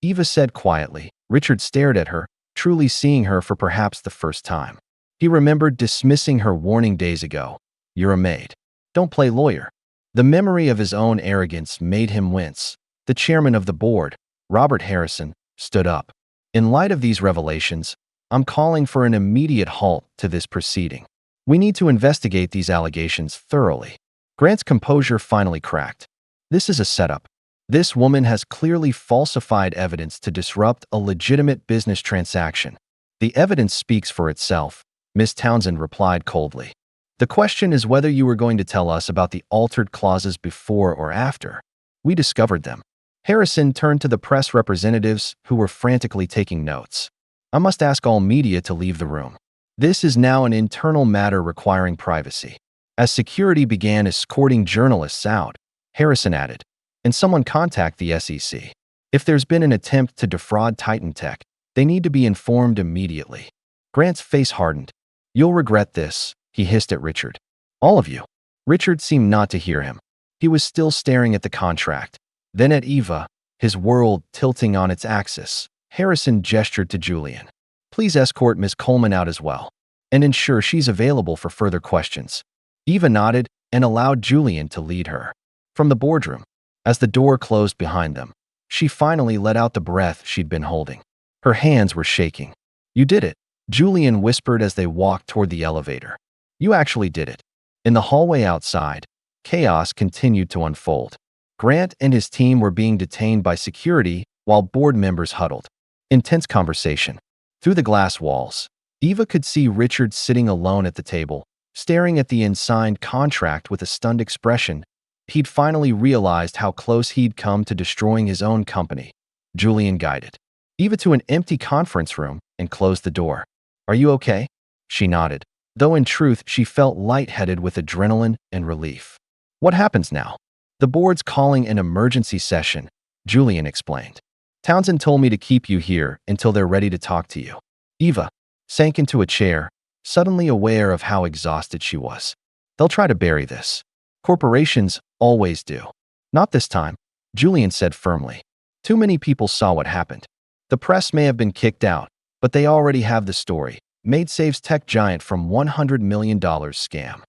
Eva said quietly. Richard stared at her, truly seeing her for perhaps the first time. He remembered dismissing her warning days ago. You're a maid. Don't play lawyer. The memory of his own arrogance made him wince. The chairman of the board, Robert Harrison, stood up. In light of these revelations, I'm calling for an immediate halt to this proceeding. We need to investigate these allegations thoroughly. Grant's composure finally cracked. This is a setup. This woman has clearly falsified evidence to disrupt a legitimate business transaction. The evidence speaks for itself, Miss Townsend replied coldly. The question is whether you were going to tell us about the altered clauses before or after. We discovered them. Harrison turned to the press representatives who were frantically taking notes. I must ask all media to leave the room. This is now an internal matter requiring privacy. As security began escorting journalists out, Harrison added, and someone contact the SEC. If there's been an attempt to defraud Titan Tech, they need to be informed immediately. Grant's face hardened. You'll regret this, he hissed at Richard. All of you. Richard seemed not to hear him. He was still staring at the contract. Then at Eva, his world tilting on its axis. Harrison gestured to Julian. Please escort Miss Coleman out as well, and ensure she's available for further questions. Eva nodded and allowed Julian to lead her. From the boardroom, as the door closed behind them, she finally let out the breath she'd been holding. Her hands were shaking. You did it, Julian whispered as they walked toward the elevator. You actually did it. In the hallway outside, chaos continued to unfold. Grant and his team were being detained by security while board members huddled. Intense conversation. Through the glass walls, Eva could see Richard sitting alone at the table, staring at the unsigned contract with a stunned expression. He'd finally realized how close he'd come to destroying his own company. Julian guided Eva to an empty conference room and closed the door. Are you okay? She nodded, though in truth she felt lightheaded with adrenaline and relief. What happens now? The board's calling an emergency session, Julian explained. Townsend told me to keep you here until they're ready to talk to you. Eva sank into a chair, suddenly aware of how exhausted she was. They'll try to bury this. Corporations always do. Not this time, Julian said firmly. Too many people saw what happened. The press may have been kicked out, but they already have the story. Maid saves tech giant from $100 million scam.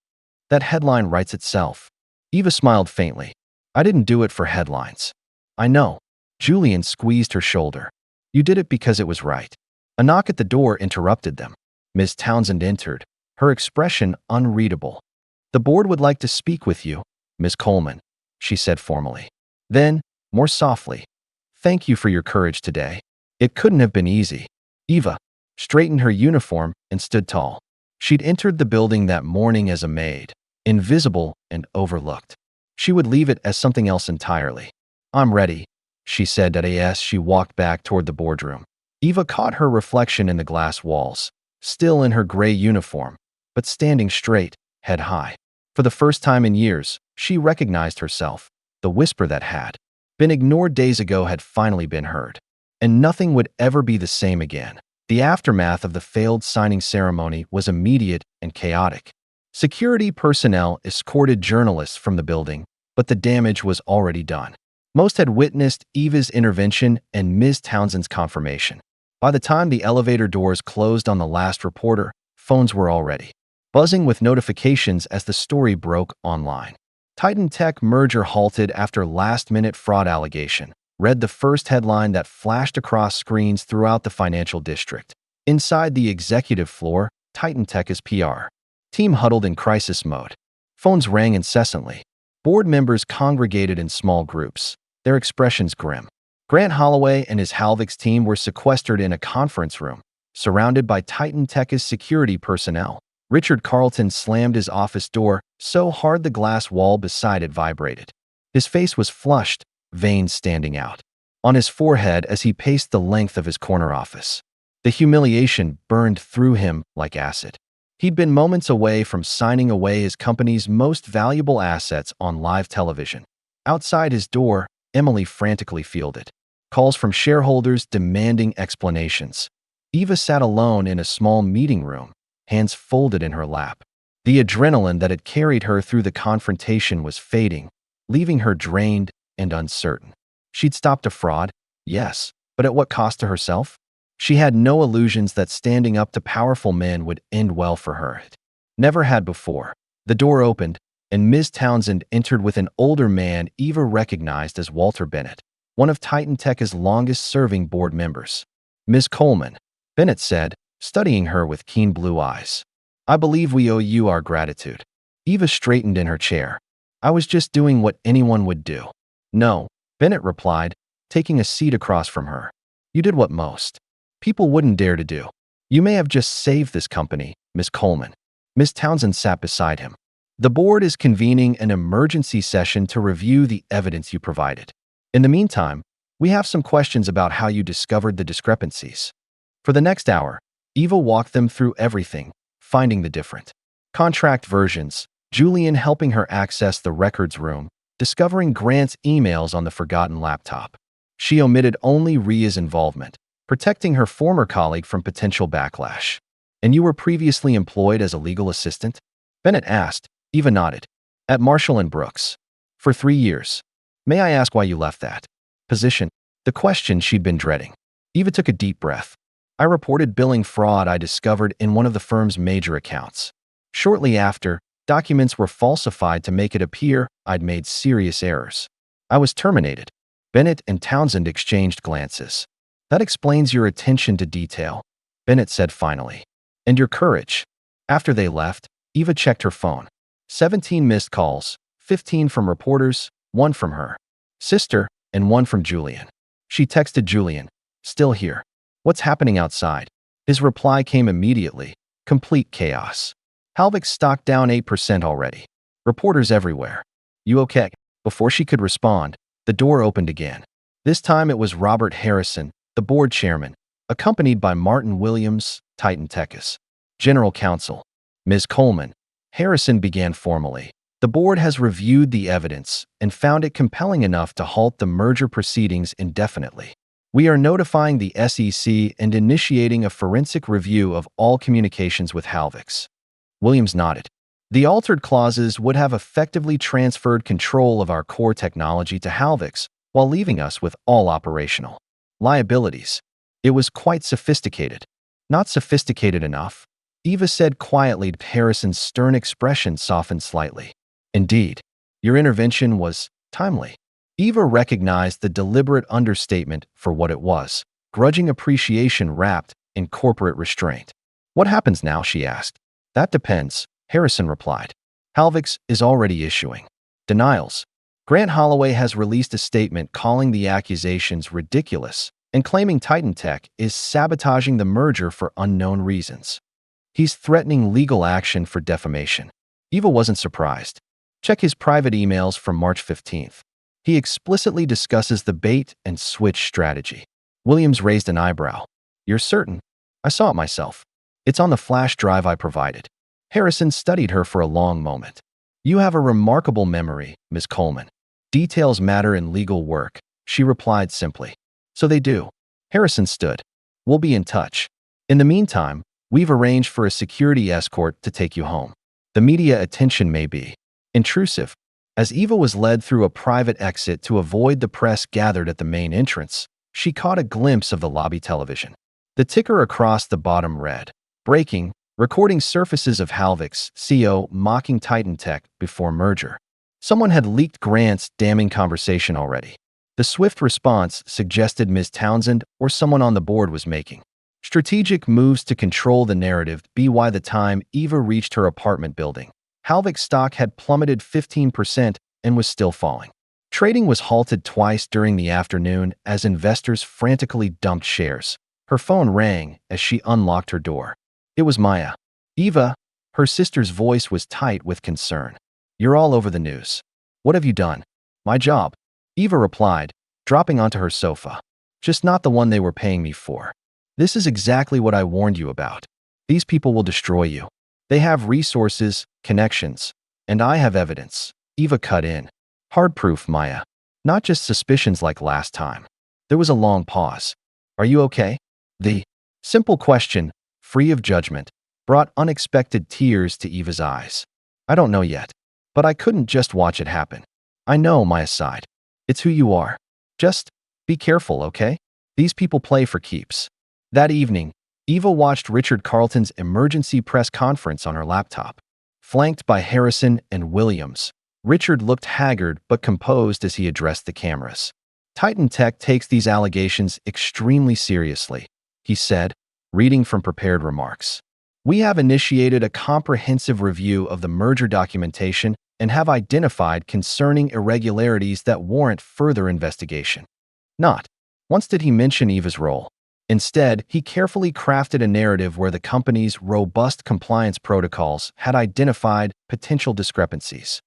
That headline writes itself. Eva smiled faintly. I didn't do it for headlines. I know. Julian squeezed her shoulder. You did it because it was right. A knock at the door interrupted them. Miss Townsend entered, her expression unreadable. The board would like to speak with you, Miss Coleman, she said formally. Then, more softly, thank you for your courage today. It couldn't have been easy. Eva straightened her uniform and stood tall. She'd entered the building that morning as a maid, invisible and overlooked. She would leave it as something else entirely. I'm ready, she said as she walked back toward the boardroom. Eva caught her reflection in the glass walls, still in her gray uniform, but standing straight, head high. For the first time in years, she recognized herself. The whisper that had been ignored days ago had finally been heard. And nothing would ever be the same again. The aftermath of the failed signing ceremony was immediate and chaotic. Security personnel escorted journalists from the building, but the damage was already done. Most had witnessed Eva's intervention and Ms. Townsend's confirmation. By the time the elevator doors closed on the last reporter, phones were already buzzing with notifications as the story broke online. Titan Tech merger halted after last-minute fraud allegation, read the first headline that flashed across screens throughout the financial district. Inside the executive floor, Titan Tech's PR team huddled in crisis mode. Phones rang incessantly. Board members congregated in small groups, their expressions grim. Grant Holloway and his Halvix team were sequestered in a conference room, surrounded by Titan Tech's security personnel. Richard Carlton slammed his office door so hard the glass wall beside it vibrated. His face was flushed, veins standing out on his forehead as he paced the length of his corner office. The humiliation burned through him like acid. He'd been moments away from signing away his company's most valuable assets on live television. Outside his door, Emily frantically fielded calls from shareholders demanding explanations. Eva sat alone in a small meeting room, hands folded in her lap. The adrenaline that had carried her through the confrontation was fading, leaving her drained and uncertain. She'd stopped a fraud, yes, but at what cost to herself? She had no illusions that standing up to powerful men would end well for her. It never had before. The door opened, and Ms. Townsend entered with an older man Eva recognized as Walter Bennett, one of Titan Tech's longest-serving board members. "Ms. Coleman," Bennett said, studying her with keen blue eyes. "I believe we owe you our gratitude." Eva straightened in her chair. "I was just doing what anyone would do." "No," Bennett replied, taking a seat across from her. "You did what most people wouldn't dare to do. You may have just saved this company, Miss Coleman." Miss Townsend sat beside him. "The board is convening an emergency session to review the evidence you provided. In the meantime, we have some questions about how you discovered the discrepancies." For the next hour, Eva walked them through everything, finding the different contract versions, Julian helping her access the records room, discovering Grant's emails on the forgotten laptop. She omitted only Ria's involvement, protecting her former colleague from potential backlash. "And you were previously employed as a legal assistant?" Bennett asked. Eva nodded. "At Marshall and Brooks. For 3 years. May I ask why you left that position?" The question she'd been dreading. Eva took a deep breath. "I reported billing fraud I discovered in one of the firm's major accounts. Shortly after, documents were falsified to make it appear I'd made serious errors. I was terminated." Bennett and Townsend exchanged glances. "That explains your attention to detail," Bennett said finally. "And your courage." After they left, Eva checked her phone. 17 missed calls, 15 from reporters, 1 from her sister, and 1 from Julian. She texted Julian, "Still here. What's happening outside?" His reply came immediately, "Complete chaos. Halvik's stock down 8% already. Reporters everywhere. You okay?" Before she could respond, the door opened again. This time it was Robert Harrison, the board chairman, accompanied by Martin Williams, Titan Tech's general counsel. "Ms. Coleman," Harrison began formally, "the board has reviewed the evidence and found it compelling enough to halt the merger proceedings indefinitely. We are notifying the SEC and initiating a forensic review of all communications with Halvik's." Williams nodded. "The altered clauses would have effectively transferred control of our core technology to Halvik's while leaving us with all operational liabilities. It was quite sophisticated." "Not sophisticated enough," Eva said quietly. Harrison's stern expression softened slightly. "Indeed, your intervention was timely." Eva recognized the deliberate understatement for what it was, grudging appreciation wrapped in corporate restraint. "What happens now?" she asked. "That depends," Harrison replied. "Halvik's is already issuing denials. Grant Holloway has released a statement calling the accusations ridiculous and claiming Titan Tech is sabotaging the merger for unknown reasons. He's threatening legal action for defamation." Eva wasn't surprised. Check his private emails from March 15th. He explicitly discusses the bait-and-switch strategy. Williams raised an eyebrow. "You're certain?" "I saw it myself. It's on the flash drive I provided." Harrison studied her for a long moment. "You have a remarkable memory, Ms. Coleman. Details matter in legal work," she replied simply. "So they do." Harrison stood. "We'll be in touch. In the meantime, we've arranged for a security escort to take you home. The media attention may be intrusive." As Eva was led through a private exit to avoid the press gathered at the main entrance, she caught a glimpse of the lobby television. The ticker across the bottom read, "Breaking, recording surfaces of Halvik's CEO mocking Titan Tech before merger." Someone had leaked Grant's damning conversation already. The swift response suggested Ms. Townsend or someone on the board was making strategic moves to control the narrative. By the time Eva reached her apartment building, Halvik's stock had plummeted 15% and was still falling. Trading was halted twice during the afternoon as investors frantically dumped shares. Her phone rang as she unlocked her door. It was Maya. "Eva," her sister's voice was tight with concern. "You're all over the news. What have you done?" "My job," Eva replied, dropping onto her sofa. "Just not the one they were paying me for. This is exactly what I warned you about. These people will destroy you. They have resources, connections, and I have evidence." Eva cut in. "Hard proof, Maya. Not just suspicions like last time." There was a long pause. "Are you okay?" The Simple question, free of judgment, brought unexpected tears to Eva's eyes. I don't know yet, but I couldn't just watch it happen. I know, Maya sighed. It's who you are. Just be careful, okay? These people play for keeps. That evening, Eva watched Richard Carlton's emergency press conference on her laptop. Flanked by Harrison and Williams, Richard looked haggard but composed as he addressed the cameras. Titan Tech takes these allegations extremely seriously, he said, reading from prepared remarks. We have initiated a comprehensive review of the merger documentation and have identified concerning irregularities that warrant further investigation. Not once did he mention Eva's role. Instead, he carefully crafted a narrative where the company's robust compliance protocols had identified potential discrepancies.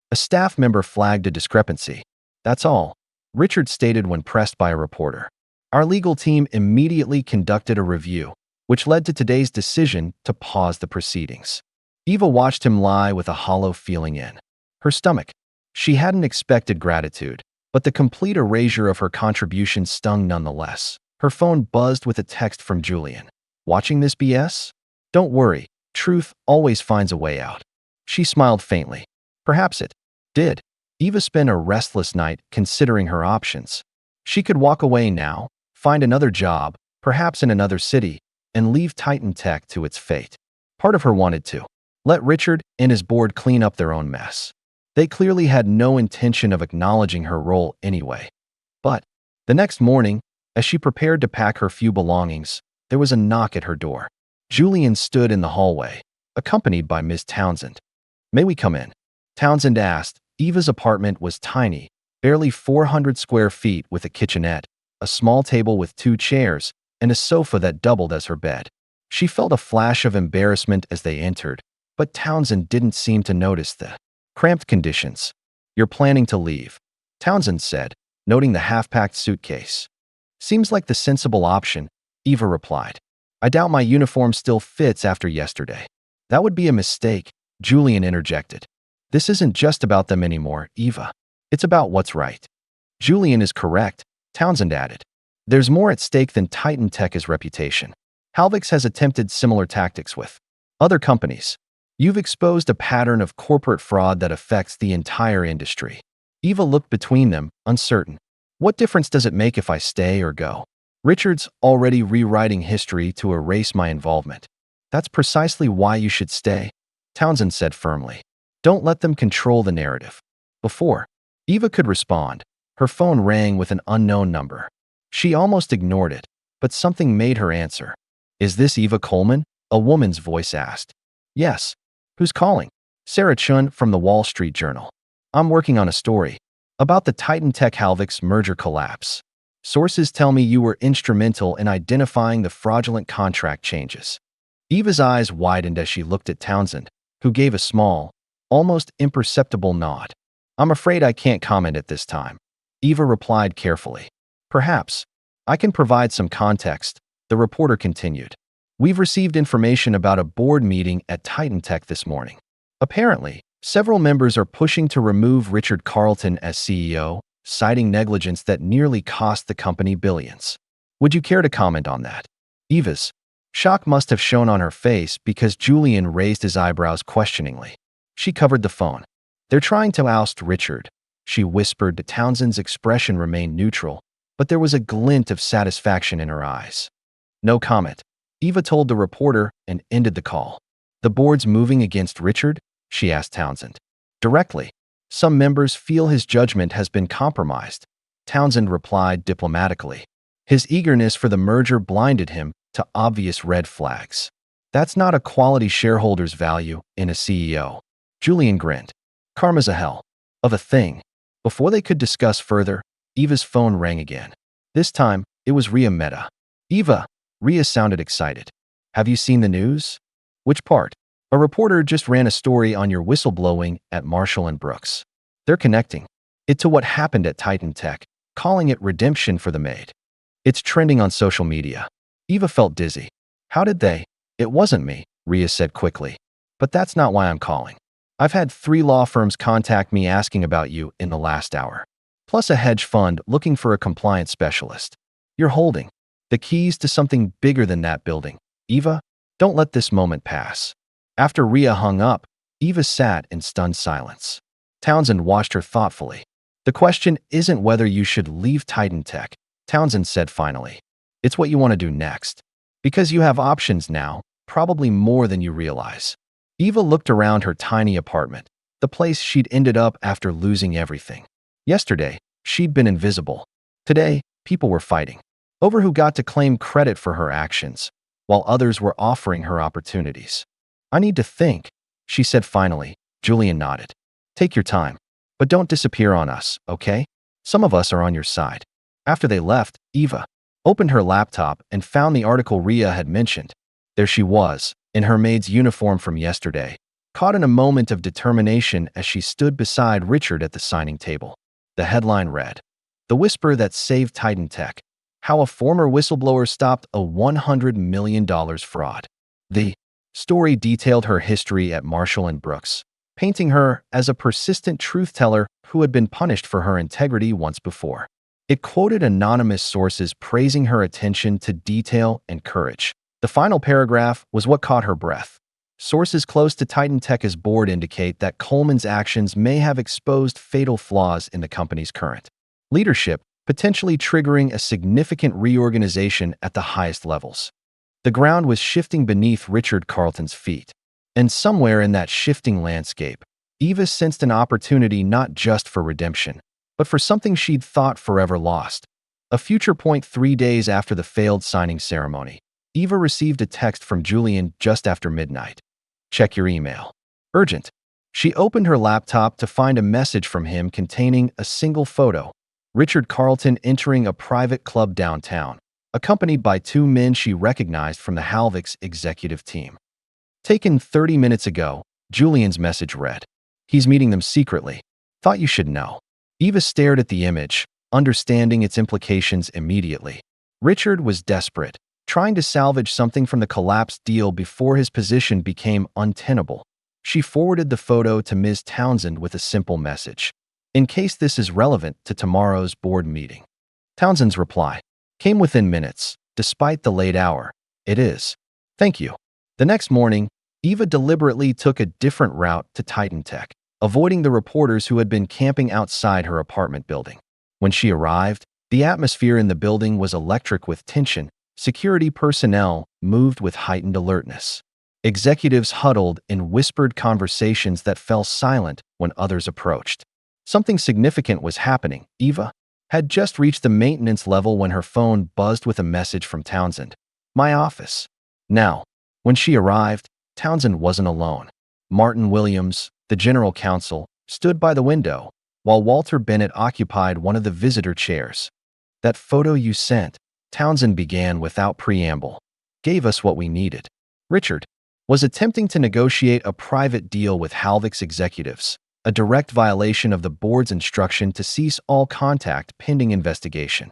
A staff member flagged a discrepancy. That's all, Richard stated when pressed by a reporter. Our legal team immediately conducted a review, which led to today's decision to pause the proceedings. Eva watched him lie with a hollow feeling in her stomach. She hadn't expected gratitude, but the complete erasure of her contribution stung nonetheless. Her phone buzzed with a text from Julian. Watching this BS? Don't worry, truth always finds a way out. She smiled faintly. Perhaps it did. Eva spent a restless night considering her options. She could walk away now, find another job, perhaps in another city, and leave Titan Tech to its fate. Part of her wanted to let Richard and his board clean up their own mess. They clearly had no intention of acknowledging her role anyway. But the next morning, as she prepared to pack her few belongings, there was a knock at her door. Julian stood in the hallway, accompanied by Miss Townsend. May we come in? Townsend asked. Eva's apartment was tiny, barely 400 square feet with a kitchenette, a small table with 2 chairs, and a sofa that doubled as her bed. She felt a flash of embarrassment as they entered, but Townsend didn't seem to notice the cramped conditions. You're planning to leave, Townsend said, noting the half-packed suitcase. Seems like the sensible option, Eva replied. I doubt my uniform still fits after yesterday. That would be a mistake, Julian interjected. This isn't just about them anymore, Eva. It's about what's right. Julian is correct, Townsend added. There's more at stake than Titan Tech's reputation. Halvix has attempted similar tactics with other companies. You've exposed a pattern of corporate fraud that affects the entire industry. Eva looked between them, uncertain. What difference does it make if I stay or go? Richard's already rewriting history to erase my involvement. That's precisely why you should stay, Townsend said firmly. Don't let them control the narrative. Before Eva could respond, her phone rang with an unknown number. She almost ignored it, but something made her answer. Is this Eva Coleman? A woman's voice asked. Yes. Who's calling? Sarah Chun from the Wall Street Journal. I'm working on a story about the Titan Tech Halvix merger collapse. Sources tell me you were instrumental in identifying the fraudulent contract changes. Eva's eyes widened as she looked at Townsend, who gave a small, almost imperceptible nod. I'm afraid I can't comment at this time, Eva replied carefully. Perhaps I can provide some context, the reporter continued. We've received information about a board meeting at Titan Tech this morning. Apparently, several members are pushing to remove Richard Carlton as CEO, citing negligence that nearly cost the company billions. Would you care to comment on that? Eva's shock must have shown on her face because Julian raised his eyebrows questioningly. She covered the phone. They're trying to oust Richard, she whispered. Townsend's expression remained neutral, but there was a glint of satisfaction in her eyes. No comment, Eva told the reporter and ended the call. The board's moving against Richard? She asked Townsend. Directly. Some members feel his judgment has been compromised, Townsend replied diplomatically. His eagerness for the merger blinded him to obvious red flags. That's not a quality shareholder's value in a CEO. Julian grinned. Karma's a hell of a thing. Before they could discuss further, Eva's phone rang again. This time, it was Ria Mehta. Eva, Ria sounded excited. Have you seen the news? Which part? A reporter just ran a story on your whistleblowing at Marshall and Brooks. They're connecting it to what happened at Titan Tech, calling it redemption for the Maid. It's trending on social media. Eva felt dizzy. How did they? It wasn't me, Ria said quickly. But that's not why I'm calling. I've had 3 law firms contact me asking about you in the last hour. Plus a hedge fund looking for a compliance specialist. You're holding The keys to something bigger than that building. Eva, don't let this moment pass. After Rhea hung up, Eva sat in stunned silence. Townsend watched her thoughtfully. The question isn't whether you should leave Titan Tech, Townsend said finally. It's what you want to do next. Because you have options now, probably more than you realize. Eva looked around her tiny apartment, the place she'd ended up after losing everything. Yesterday, she'd been invisible. Today, people were fighting over who got to claim credit for her actions, while others were offering her opportunities. I need to think, she said finally. Julian nodded. Take your time, but don't disappear on us, okay? Some of us are on your side. After they left, Eva opened her laptop and found the article Rhea had mentioned. There she was, in her maid's uniform from yesterday, caught in a moment of determination as she stood beside Richard at the signing table. The headline read, "The Whisper That Saved Titan Tech: How a Former Whistleblower Stopped a $100 million Fraud." The story detailed her history at Marshall and Brooks, painting her as a persistent truth-teller who had been punished for her integrity once before. It quoted anonymous sources praising her attention to detail and courage. The final paragraph was what caught her breath. Sources close to Titan Tech's board indicate that Coleman's actions may have exposed fatal flaws in the company's current leadership, potentially triggering a significant reorganization at the highest levels. The ground was shifting beneath Richard Carlton's feet. And somewhere in that shifting landscape, Eva sensed an opportunity not just for redemption, but for something she'd thought forever lost. A future point 3 days after the failed signing ceremony, Eva received a text from Julian just after midnight. Check your email. Urgent. She opened her laptop to find a message from him containing a single photo. Richard Carlton entering a private club downtown, accompanied by 2 men she recognized from the Halvik's executive team. Taken 30 minutes ago, Julian's message read, "He's meeting them secretly. Thought you should know." Eva stared at the image, understanding its implications immediately. Richard was desperate, trying to salvage something from the collapsed deal before his position became untenable. She forwarded the photo to Ms. Townsend with a simple message, "In case this is relevant to tomorrow's board meeting." Townsend's reply came within minutes, despite the late hour. "It is. Thank you." The next morning, Eva deliberately took a different route to Titan Tech, avoiding the reporters who had been camping outside her apartment building. When she arrived, the atmosphere in the building was electric with tension. Security personnel moved with heightened alertness. Executives huddled in whispered conversations that fell silent when others approached. Something significant was happening. Eva had just reached the maintenance level when her phone buzzed with a message from Townsend. "My office." Now, when she arrived, Townsend wasn't alone. Martin Williams, the general counsel, stood by the window, while Walter Bennett occupied one of the visitor chairs. "That photo you sent," Townsend began without preamble, "gave us what we needed." Richard was attempting to negotiate a private deal with Halvik's executives, a direct violation of the board's instruction to cease all contact pending investigation.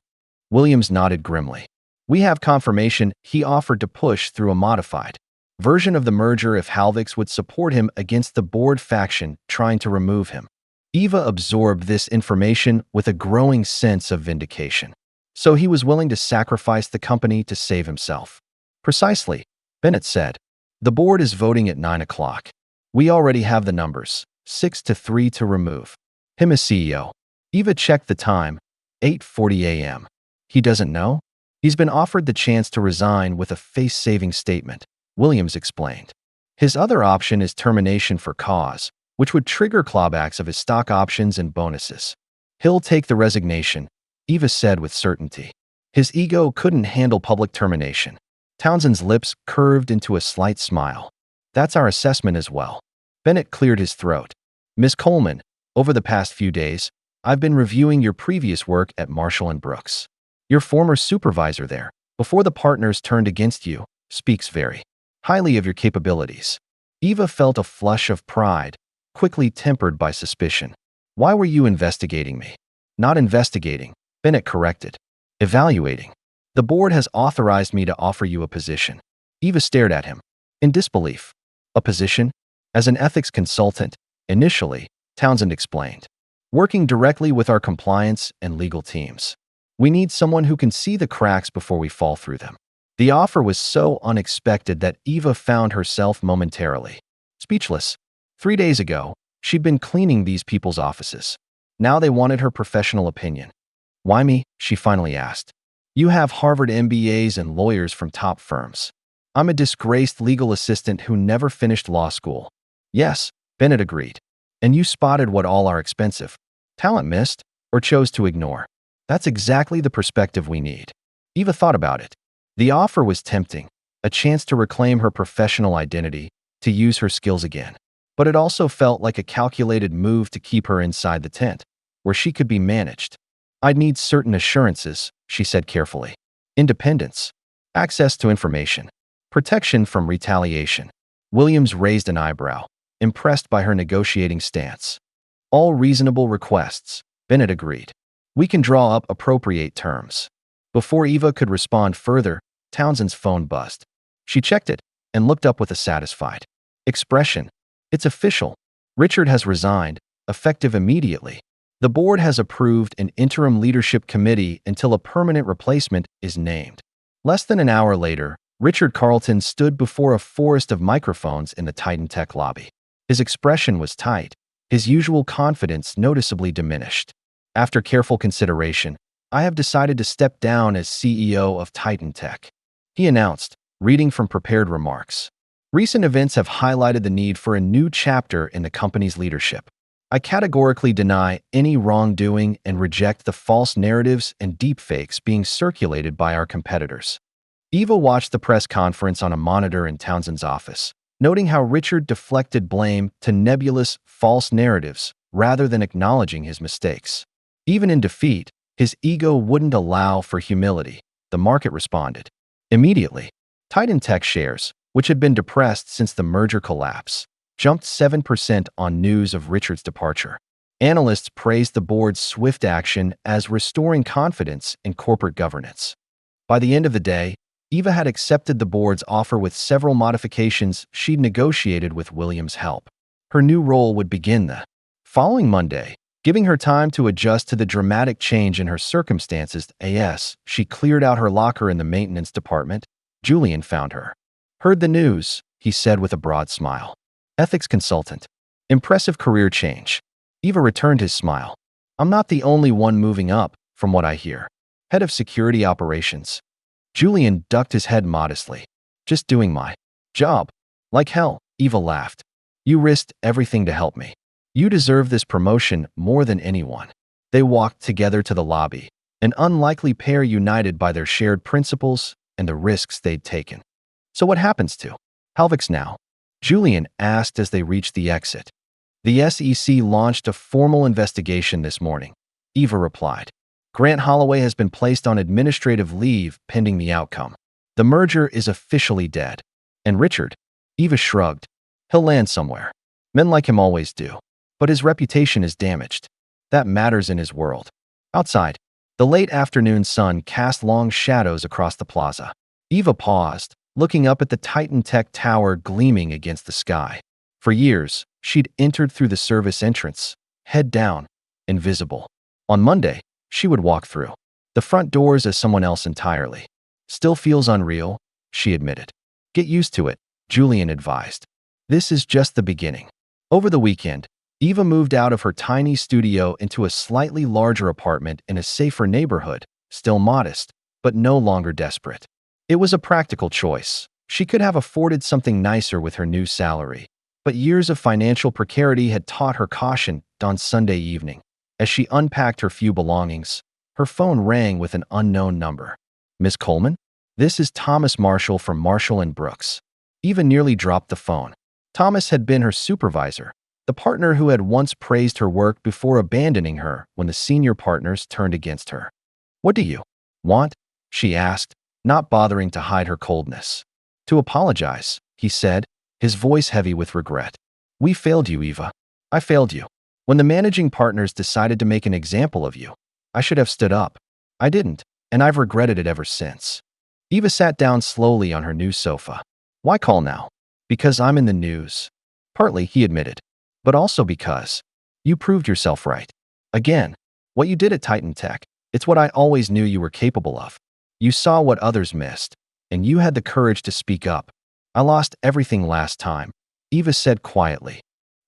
Williams nodded grimly. "We have confirmation he offered to push through a modified version of the merger if Halvik's would support him against the board faction trying to remove him." Eva absorbed this information with a growing sense of vindication. So he was willing to sacrifice the company to save himself. "Precisely," Bennett said. "The board is voting at 9 o'clock. We already have the numbers, 6-3 to remove him as CEO." Eva checked the time, 8:40 a.m. "He doesn't know? He's been offered the chance to resign with a face-saving statement," Williams explained. "His other option is termination for cause, which would trigger clawbacks of his stock options and bonuses. He'll take the resignation," Eva said with certainty. "His ego couldn't handle public termination." Townsend's lips curved into a slight smile. "That's our assessment as well." Bennett cleared his throat. "Ms. Coleman, over the past few days, I've been reviewing your previous work at Marshall and Brooks. Your former supervisor there, before the partners turned against you, speaks very highly of your capabilities." Eva felt a flush of pride, quickly tempered by suspicion. "Why were you investigating me?" "Not investigating," Bennett corrected. "Evaluating. The board has authorized me to offer you a position." Eva stared at him, in disbelief. "A position?" "As an ethics consultant, initially," Townsend explained, "working directly with our compliance and legal teams." We need someone who can see the cracks before we fall through them. The offer was so unexpected that Eva found herself momentarily speechless. 3 days ago, she'd been cleaning these people's offices. Now they wanted her professional opinion. Why me? She finally asked. You have Harvard MBAs and lawyers from top firms. I'm a disgraced legal assistant who never finished law school. Yes, Bennett agreed. And you spotted what all our expensive talent missed or chose to ignore. That's exactly the perspective we need. Eva thought about it. The offer was tempting, a chance to reclaim her professional identity, to use her skills again. But it also felt like a calculated move to keep her inside the tent, where she could be managed. I'd need certain assurances, she said carefully. Independence, access to information, protection from retaliation. Williams raised an eyebrow, impressed by her negotiating stance. All reasonable requests, Bennett agreed. We can draw up appropriate terms. Before Eva could respond further, Townsend's phone buzzed. She checked it and looked up with a satisfied expression. It's official. Richard has resigned, effective immediately. The board has approved an interim leadership committee until a permanent replacement is named. Less than an hour later, Richard Carlton stood before a forest of microphones in the Titan Tech lobby. His expression was tight, his usual confidence noticeably diminished. After careful consideration, I have decided to step down as CEO of Titan Tech, he announced, reading from prepared remarks. Recent events have highlighted the need for a new chapter in the company's leadership. I categorically deny any wrongdoing and reject the false narratives and deepfakes being circulated by our competitors. Eva watched the press conference on a monitor in Townsend's office, noting how Richard deflected blame to nebulous, false narratives rather than acknowledging his mistakes. Even in defeat, his ego wouldn't allow for humility, the market responded. Immediately, Titan Tech shares, which had been depressed since the merger collapse, jumped 7% on news of Richard's departure. Analysts praised the board's swift action as restoring confidence in corporate governance. By the end of the day, Eva had accepted the board's offer with several modifications she'd negotiated with Williams' help. Her new role would begin the following Monday, giving her time to adjust to the dramatic change in her circumstances. She cleared out her locker in the maintenance department. Julian found her. Heard the news, he said with a broad smile. Ethics consultant. Impressive career change. Eva returned his smile. I'm not the only one moving up, from what I hear. Head of security operations. Julian ducked his head modestly. Just doing my job. Like hell, Eva laughed. You risked everything to help me. You deserve this promotion more than anyone. They walked together to the lobby, an unlikely pair united by their shared principles and the risks they'd taken. So what happens to Halvix now? Julian asked as they reached the exit. The SEC launched a formal investigation this morning, Eva replied. Grant Holloway has been placed on administrative leave pending the outcome. The merger is officially dead. And Richard? Eva shrugged. He'll land somewhere. Men like him always do. But his reputation is damaged. That matters in his world. Outside, the late afternoon sun cast long shadows across the plaza. Eva paused, looking up at the Titan Tech tower gleaming against the sky. For years, she'd entered through the service entrance, head down, invisible. On Monday, she would walk through the front doors as someone else entirely. Still feels unreal, she admitted. Get used to it, Julian advised. This is just the beginning. Over the weekend, Eva moved out of her tiny studio into a slightly larger apartment in a safer neighborhood, still modest, but no longer desperate. It was a practical choice. She could have afforded something nicer with her new salary, but years of financial precarity had taught her caution. On Sunday evening, as she unpacked her few belongings, her phone rang with an unknown number. Miss Coleman? This is Thomas Marshall from Marshall & Brooks. Eva nearly dropped the phone. Thomas had been her supervisor, the partner who had once praised her work before abandoning her when the senior partners turned against her. What do you want? She asked, not bothering to hide her coldness. To apologize, he said, his voice heavy with regret. We failed you, Eva. I failed you. When the managing partners decided to make an example of you, I should have stood up. I didn't, and I've regretted it ever since. Eva sat down slowly on her new sofa. Why call now? Because I'm in the news. Partly, he admitted, but also because you proved yourself right. Again, what you did at Titan Tech, It's what I always knew you were capable of. You saw what others missed, and you had the courage to speak up. I lost everything last time, Eva said quietly.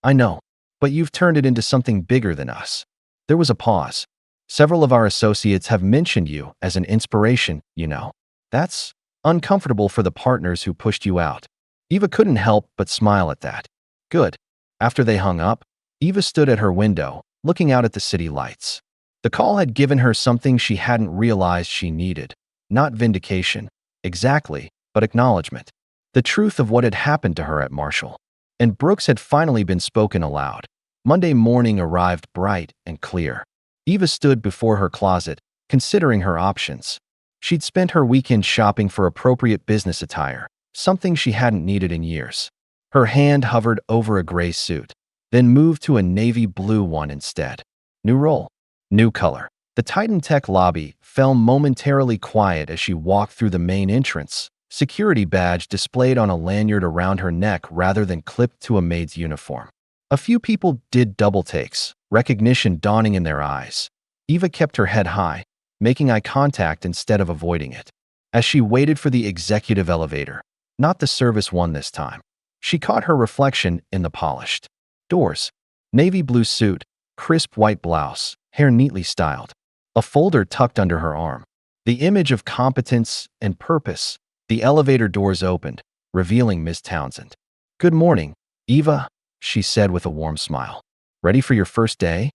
I know, but you've turned it into something bigger than us. There was a pause. Several of our associates have mentioned you as an inspiration, you know. That's uncomfortable for the partners who pushed you out. Eva couldn't help but smile at that. Good. After they hung up, Eva stood at her window, looking out at the city lights. The call had given her something she hadn't realized she needed. Not vindication, exactly, but acknowledgement. The truth of what had happened to her at Marshall. And Brooks had finally been spoken aloud. Monday morning arrived bright and clear. Eva stood before her closet, considering her options. She'd spent her weekend shopping for appropriate business attire, something she hadn't needed in years. Her hand hovered over a gray suit, then moved to a navy blue one instead. New role, new color. The Titan Tech lobby fell momentarily quiet as she walked through the main entrance, security badge displayed on a lanyard around her neck rather than clipped to a maid's uniform. A few people did double takes, recognition dawning in their eyes. Eva kept her head high, making eye contact instead of avoiding it. As she waited for the executive elevator, not the service one this time, she caught her reflection in the polished doors. Navy blue suit, crisp white blouse, hair neatly styled. A folder tucked under her arm. The image of competence and purpose. The elevator doors opened, revealing Miss Townsend. Good morning, Eva, she said with a warm smile. Ready for your first day?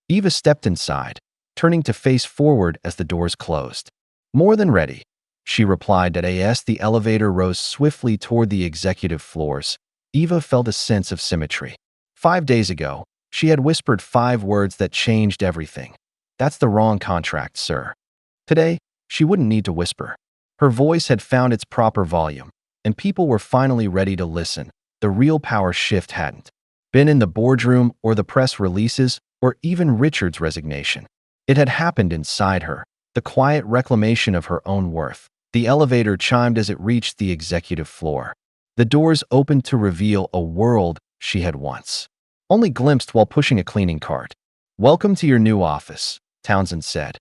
Eva stepped inside, turning to face forward as the doors closed. More than ready, she replied as the elevator rose swiftly toward the executive floors. Eva felt a sense of symmetry. 5 days ago, she had whispered 5 words that changed everything. That's the wrong contract, sir. Today, she wouldn't need to whisper. Her voice had found its proper volume, and people were finally ready to listen. The real power shift hadn't been in the boardroom or the press releases or even Richard's resignation. It had happened inside her, the quiet reclamation of her own worth. The elevator chimed as it reached the executive floor. The doors opened to reveal a world she had once only glimpsed while pushing a cleaning cart. Welcome to your new office, Townsend said.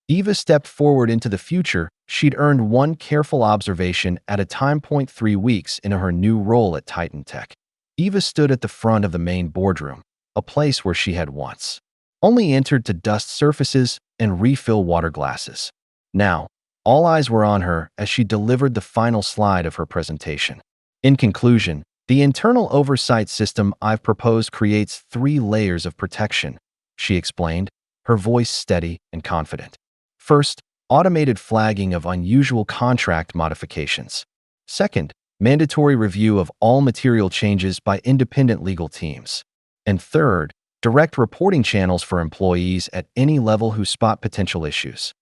Eva stepped forward into the future she'd earned one careful observation at a time. 3 weeks into her new role at Titan Tech. Eva stood at the front of the main boardroom, a place where she had once only entered to dust surfaces and refill water glasses. Now, all eyes were on her as she delivered the final slide of her presentation. In conclusion, the internal oversight system I've proposed creates 3 layers of protection, she explained, her voice steady and confident. First, automated flagging of unusual contract modifications. Second, mandatory review of all material changes by independent legal teams. And third, direct reporting channels for employees at any level who spot potential issues.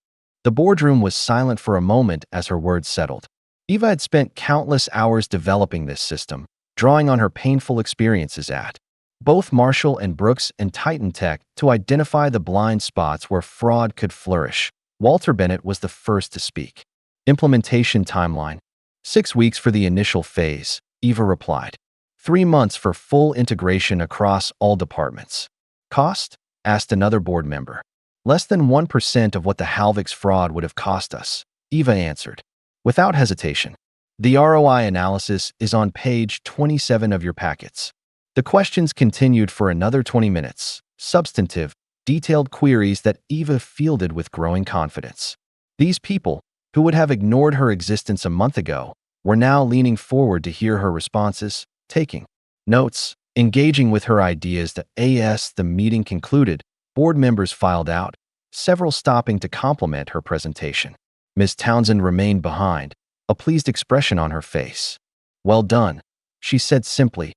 The boardroom was silent for a moment as her words settled. Eva had spent countless hours developing this system, drawing on her painful experiences at both Marshall and Brooks and Titan Tech to identify the blind spots where fraud could flourish. Walter Bennett was the first to speak. Implementation timeline. 6 weeks for the initial phase, Eva replied. 3 months for full integration across all departments. Cost? Asked another board member. Less than 1% of what the Halvix fraud would have cost us, Eva answered, without hesitation. The ROI analysis is on page 27 of your packets. The questions continued for another 20 minutes, substantive, detailed queries that Eva fielded with growing confidence. These people, who would have ignored her existence a month ago, were now leaning forward to hear her responses, taking notes, engaging with her ideas. The meeting concluded, board members filed out, several stopping to compliment her presentation. Miss Townsend remained behind, a pleased expression on her face. Well done, she said simply.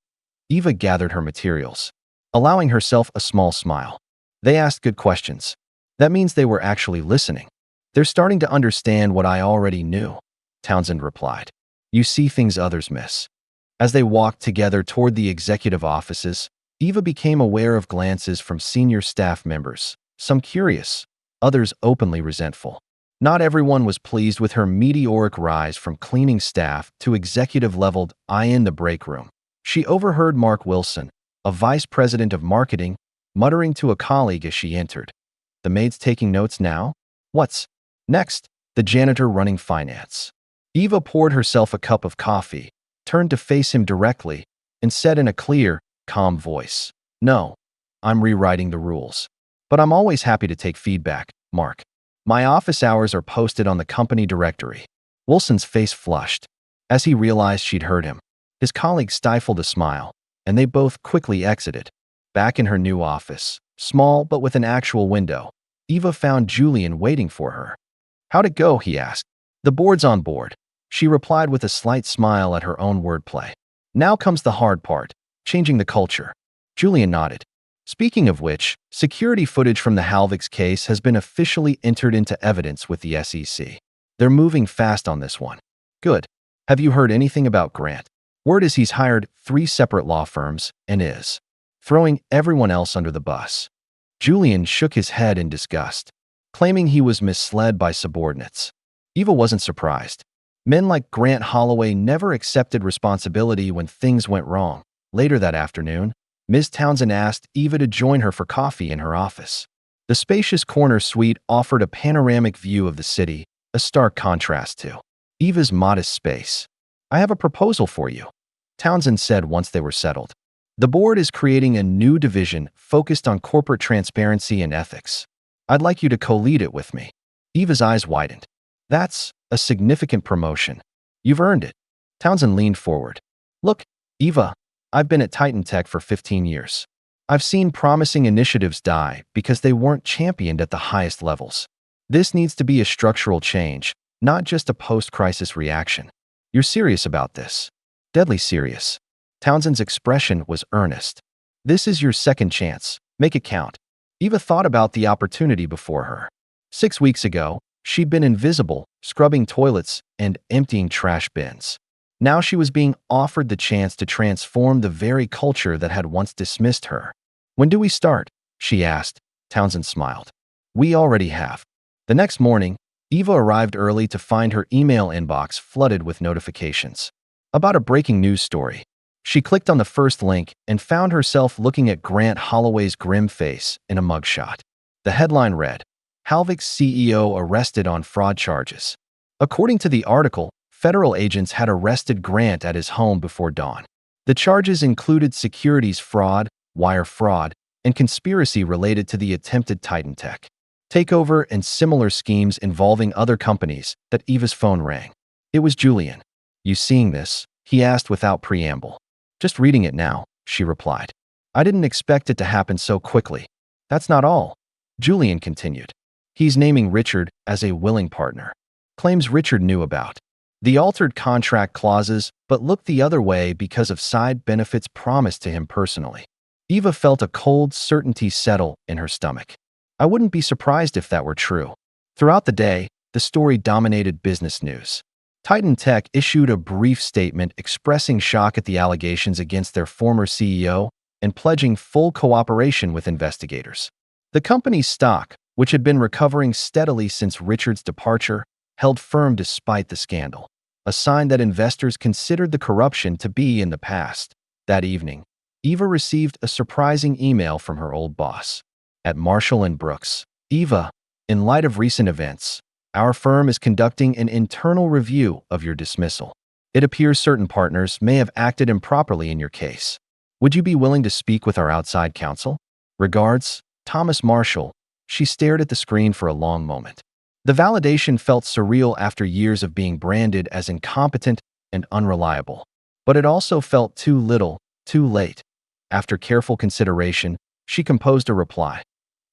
Eva gathered her materials, allowing herself a small smile. They asked good questions. That means they were actually listening. They're starting to understand what I already knew, Townsend replied. You see things others miss. As they walked together toward the executive offices, Eva became aware of glances from senior staff members, some curious, others openly resentful. Not everyone was pleased with her meteoric rise from cleaning staff to executive-leveled in the break room. She overheard Mark Wilson, a vice president of marketing, muttering to a colleague as she entered. The maid's taking notes now? What's next? The janitor running finance. Eva poured herself a cup of coffee, turned to face him directly, and said in a clear, calm voice, "No, I'm rewriting the rules. But I'm always happy to take feedback, Mark. My office hours are posted on the company directory." Wilson's face flushed. As he realized she'd heard him, his colleague stifled a smile, and they both quickly exited. Back in her new office, small but with an actual window, Eva found Julian waiting for her. "How'd it go?" he asked. "The board's on board," she replied with a slight smile at her own wordplay. "Now comes the hard part, changing the culture." Julian nodded. "Speaking of which, security footage from the Halvick's case has been officially entered into evidence with the SEC. They're moving fast on this one." "Good. Have you heard anything about Grant?" "Word is he's hired 3 separate law firms and is throwing everyone else under the bus." Julian shook his head in disgust, claiming he was misled by subordinates. Eva wasn't surprised. Men like Grant Holloway never accepted responsibility when things went wrong. Later that afternoon, Ms. Townsend asked Eva to join her for coffee in her office. The spacious corner suite offered a panoramic view of the city, a stark contrast to Eva's modest space. "I have a proposal for you," Townsend said once they were settled. "The board is creating a new division focused on corporate transparency and ethics. I'd like you to co-lead it with me." Eva's eyes widened. "That's a significant promotion. You've earned it." Townsend leaned forward. "Look, Eva, I've been at Titan Tech for 15 years. I've seen promising initiatives die because they weren't championed at the highest levels. This needs to be a structural change, not just a post-crisis reaction. You're serious about this?" "Deadly serious." Townsend's expression was earnest. "This is your second chance. Make it count." Eva thought about the opportunity before her. 6 weeks ago, she'd been invisible, scrubbing toilets and emptying trash bins. Now she was being offered the chance to transform the very culture that had once dismissed her. "When do we start?" she asked. Townsend smiled. "We already have." The next morning, Eva arrived early to find her email inbox flooded with notifications about a breaking news story. She clicked on the first link and found herself looking at Grant Holloway's grim face in a mugshot. The headline read, "Halvick's CEO arrested on fraud charges." According to the article, federal agents had arrested Grant at his home before dawn. The charges included securities fraud, wire fraud, and conspiracy related to the attempted Titan Tech takeover and similar schemes involving other companies. That Eva's phone rang. It was Julian. "You seeing this?" he asked without preamble. "Just reading it now," she replied. "I didn't expect it to happen so quickly." "That's not all," Julian continued. "He's naming Richard as a willing partner. Claims Richard knew about the altered contract clauses but looked the other way because of side benefits promised to him personally." Eva felt a cold certainty settle in her stomach. I wouldn't be surprised if that were true. Throughout the day, the story dominated business news. Titan Tech issued a brief statement expressing shock at the allegations against their former CEO and pledging full cooperation with investigators. The company's stock, which had been recovering steadily since Richard's departure, held firm despite the scandal, a sign that investors considered the corruption to be in the past. That evening, Eva received a surprising email from her old boss at Marshall & Brooks. "Eva, in light of recent events, our firm is conducting an internal review of your dismissal. It appears certain partners may have acted improperly in your case. Would you be willing to speak with our outside counsel? Regards, Thomas Marshall." She stared at the screen for a long moment. The validation felt surreal after years of being branded as incompetent and unreliable. But it also felt too little, too late. After careful consideration, she composed a reply.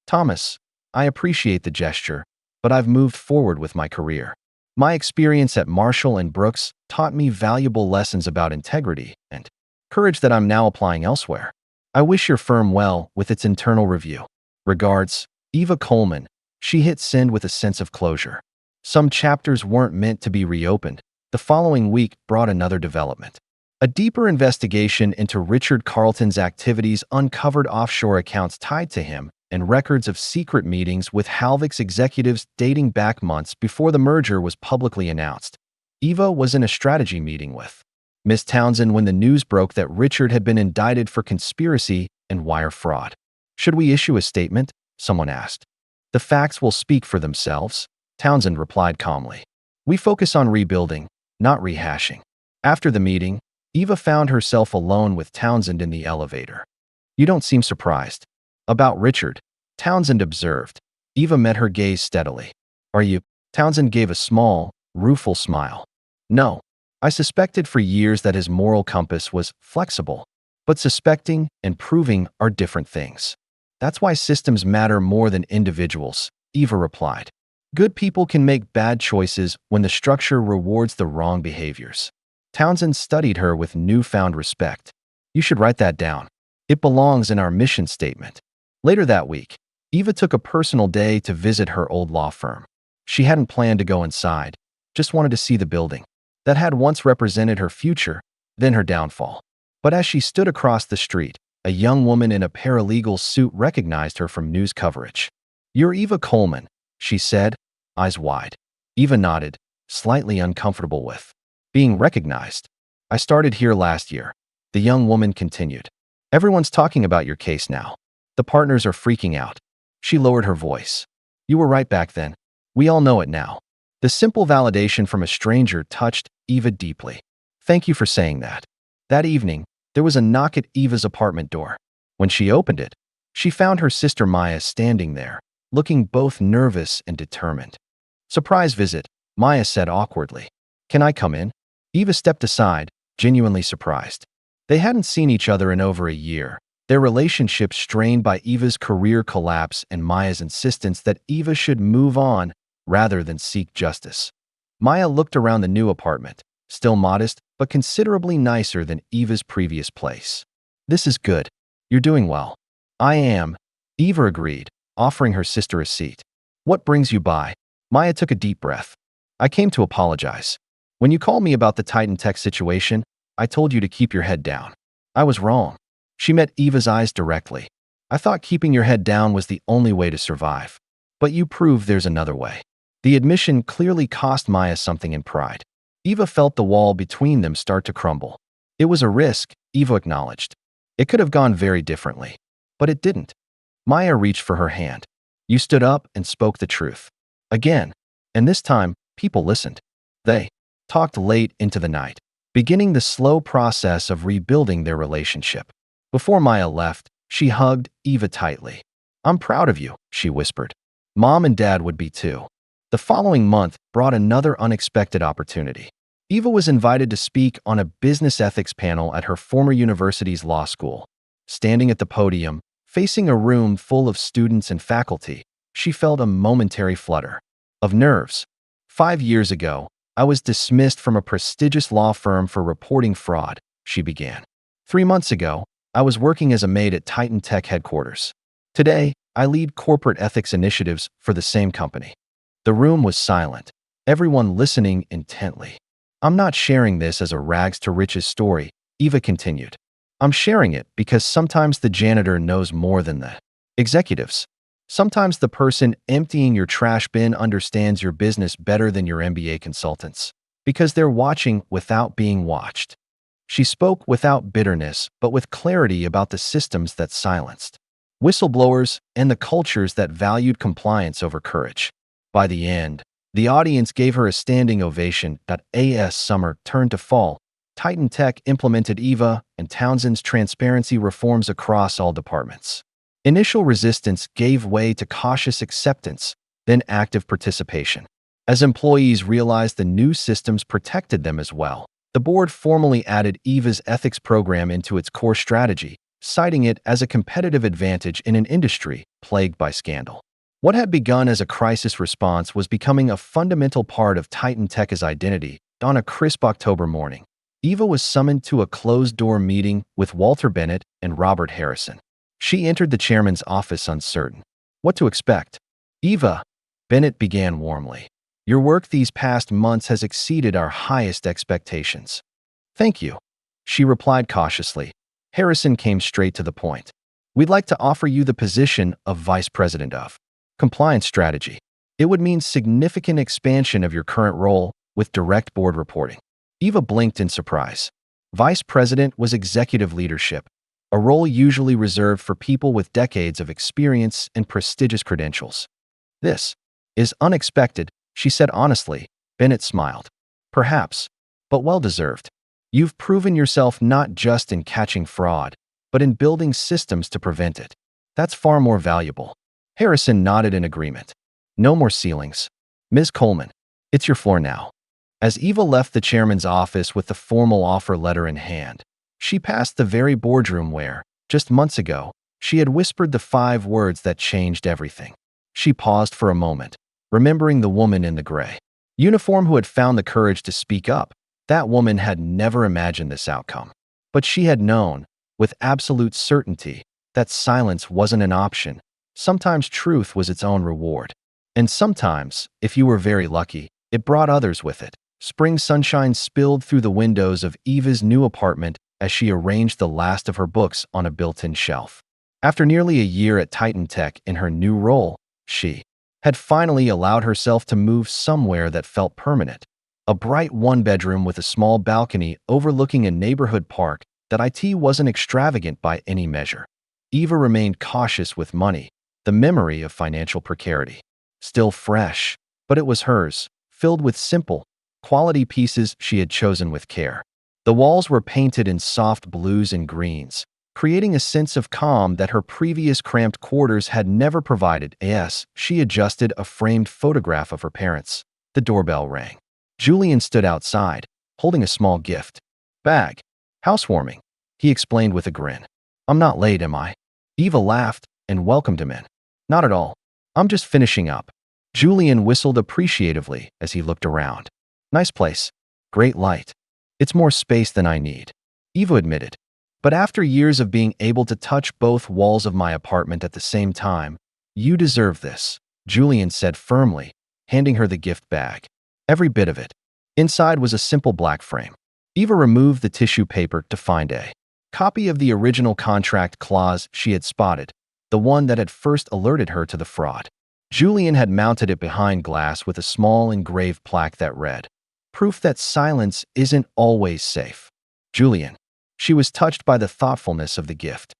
"Thomas, I appreciate the gesture, but I've moved forward with my career. My experience at Marshall & Brooks taught me valuable lessons about integrity and courage that I'm now applying elsewhere. I wish your firm well with its internal review. Regards, Eva Coleman." She hit send with a sense of closure. Some chapters weren't meant to be reopened. The following week brought another development. A deeper investigation into Richard Carlton's activities uncovered offshore accounts tied to him and records of secret meetings with Halvick's executives dating back months before the merger was publicly announced. Eva was in a strategy meeting with Miss Townsend when the news broke that Richard had been indicted for conspiracy and wire fraud. "Should we issue a statement?" someone asked. "The facts will speak for themselves," Townsend replied calmly. We focus on rebuilding, not rehashing. After the meeting, Eva found herself alone with Townsend in the elevator. You don't seem surprised. About Richard, Townsend observed. Eva met her gaze steadily. Are you? Townsend gave a small, rueful smile. No. I suspected for years that his moral compass was flexible. But suspecting and proving are different things. That's why systems matter more than individuals, Eva replied. Good people can make bad choices when the structure rewards the wrong behaviors. Townsend studied her with newfound respect. You should write that down. It belongs in our mission statement. Later that week, Eva took a personal day to visit her old law firm. She hadn't planned to go inside, just wanted to see the building that had once represented her future, then her downfall. But as she stood across the street, a young woman in a paralegal suit recognized her from news coverage. You're Eva Coleman, she said, eyes wide. Eva nodded, slightly uncomfortable with being recognized. I started here last year. The young woman continued. Everyone's talking about your case now. The partners are freaking out. She lowered her voice. You were right back then. We all know it now. The simple validation from a stranger touched Eva deeply. Thank you for saying that. That evening, there was a knock at Eva's apartment door. When she opened it, she found her sister Maya standing there, looking both nervous and determined. Surprise visit, Maya said awkwardly. Can I come in? Eva stepped aside, genuinely surprised. They hadn't seen each other in over a year, their relationship strained by Eva's career collapse and Maya's insistence that Eva should move on rather than seek justice. Maya looked around the new apartment, still modest, but considerably nicer than Eva's previous place. This is good. You're doing well. I am, Eva agreed, offering her sister a seat. What brings you by? Maya took a deep breath. I came to apologize. When you called me about the Titan Tech situation, I told you to keep your head down. I was wrong. She met Eva's eyes directly. I thought keeping your head down was the only way to survive. But you proved there's another way. The admission clearly cost Maya something in pride. Eva felt the wall between them start to crumble. It was a risk, Eva acknowledged. It could have gone very differently. But it didn't. Maya reached for her hand. You stood up and spoke the truth. Again. And this time, people listened. They talked late into the night, beginning the slow process of rebuilding their relationship. Before Maya left, she hugged Eva tightly. I'm proud of you, she whispered. Mom and Dad would be too. The following month brought another unexpected opportunity. Eva was invited to speak on a business ethics panel at her former university's law school. Standing at the podium, facing a room full of students and faculty, she felt a momentary flutter of nerves. 5 years ago, I was dismissed from a prestigious law firm for reporting fraud, she began. 3 months ago, I was working as a maid at Titan Tech headquarters. Today, I lead corporate ethics initiatives for the same company. The room was silent, everyone listening intently. I'm not sharing this as a rags to riches story, Eva continued. I'm sharing it because sometimes the janitor knows more than the executives. Sometimes the person emptying your trash bin understands your business better than your MBA consultants, because they're watching without being watched. She spoke without bitterness, but with clarity about the systems that silenced whistleblowers and the cultures that valued compliance over courage. By the end, the audience gave her a standing ovation. As summer turned to fall, Titan Tech implemented Eva and Townsend's transparency reforms across all departments. Initial resistance gave way to cautious acceptance, then active participation. As employees realized the new systems protected them as well, the board formally added Eva's ethics program into its core strategy, citing it as a competitive advantage in an industry plagued by scandal. What had begun as a crisis response was becoming a fundamental part of Titan Tech's identity. On a crisp October morning, Eva was summoned to a closed-door meeting with Walter Bennett and Robert Harrison. She entered the chairman's office uncertain what to expect. Eva, Bennett began warmly. Your work these past months has exceeded our highest expectations. Thank you, she replied cautiously. Harrison came straight to the point. We'd like to offer you the position of Vice President of Compliance Strategy. It would mean significant expansion of your current role with direct board reporting. Eva blinked in surprise. Vice President was executive leadership, a role usually reserved for people with decades of experience and prestigious credentials. This is unexpected, she said honestly. Bennett smiled. Perhaps, but well-deserved. You've proven yourself not just in catching fraud, but in building systems to prevent it. That's far more valuable. Harrison nodded in agreement. No more ceilings. Ms. Coleman, it's your floor now. As Eva left the chairman's office with the formal offer letter in hand, she passed the very boardroom where, just months ago, she had whispered the 5 words that changed everything. She paused for a moment, remembering the woman in the gray uniform who had found the courage to speak up. That woman had never imagined this outcome. But she had known, with absolute certainty, that silence wasn't an option. Sometimes truth was its own reward. And sometimes, if you were very lucky, it brought others with it. Spring sunshine spilled through the windows of Eva's new apartment as she arranged the last of her books on a built-in shelf. After nearly a year at Titan Tech in her new role, she had finally allowed herself to move somewhere that felt permanent. A bright one-bedroom with a small balcony overlooking a neighborhood park that IT wasn't extravagant by any measure. Eva remained cautious with money, the memory of financial precarity still fresh, but it was hers, filled with simple, quality pieces she had chosen with care. The walls were painted in soft blues and greens, creating a sense of calm that her previous cramped quarters had never provided. As she adjusted a framed photograph of her parents, the doorbell rang. Julian stood outside, holding a small gift bag. Housewarming, he explained with a grin. I'm not late, am I? Eva laughed and welcomed him in. Not at all. I'm just finishing up. Julian whistled appreciatively as he looked around. Nice place. Great light. It's more space than I need, Eva admitted. But after years of being able to touch both walls of my apartment at the same time, you deserve this, Julian said firmly, handing her the gift bag. Every bit of it. Inside was a simple black frame. Eva removed the tissue paper to find a copy of the original contract clause she had spotted, the one that had first alerted her to the fraud. Julian had mounted it behind glass with a small engraved plaque that read, "Proof that silence isn't always safe." Julian. She was touched by the thoughtfulness of the gift.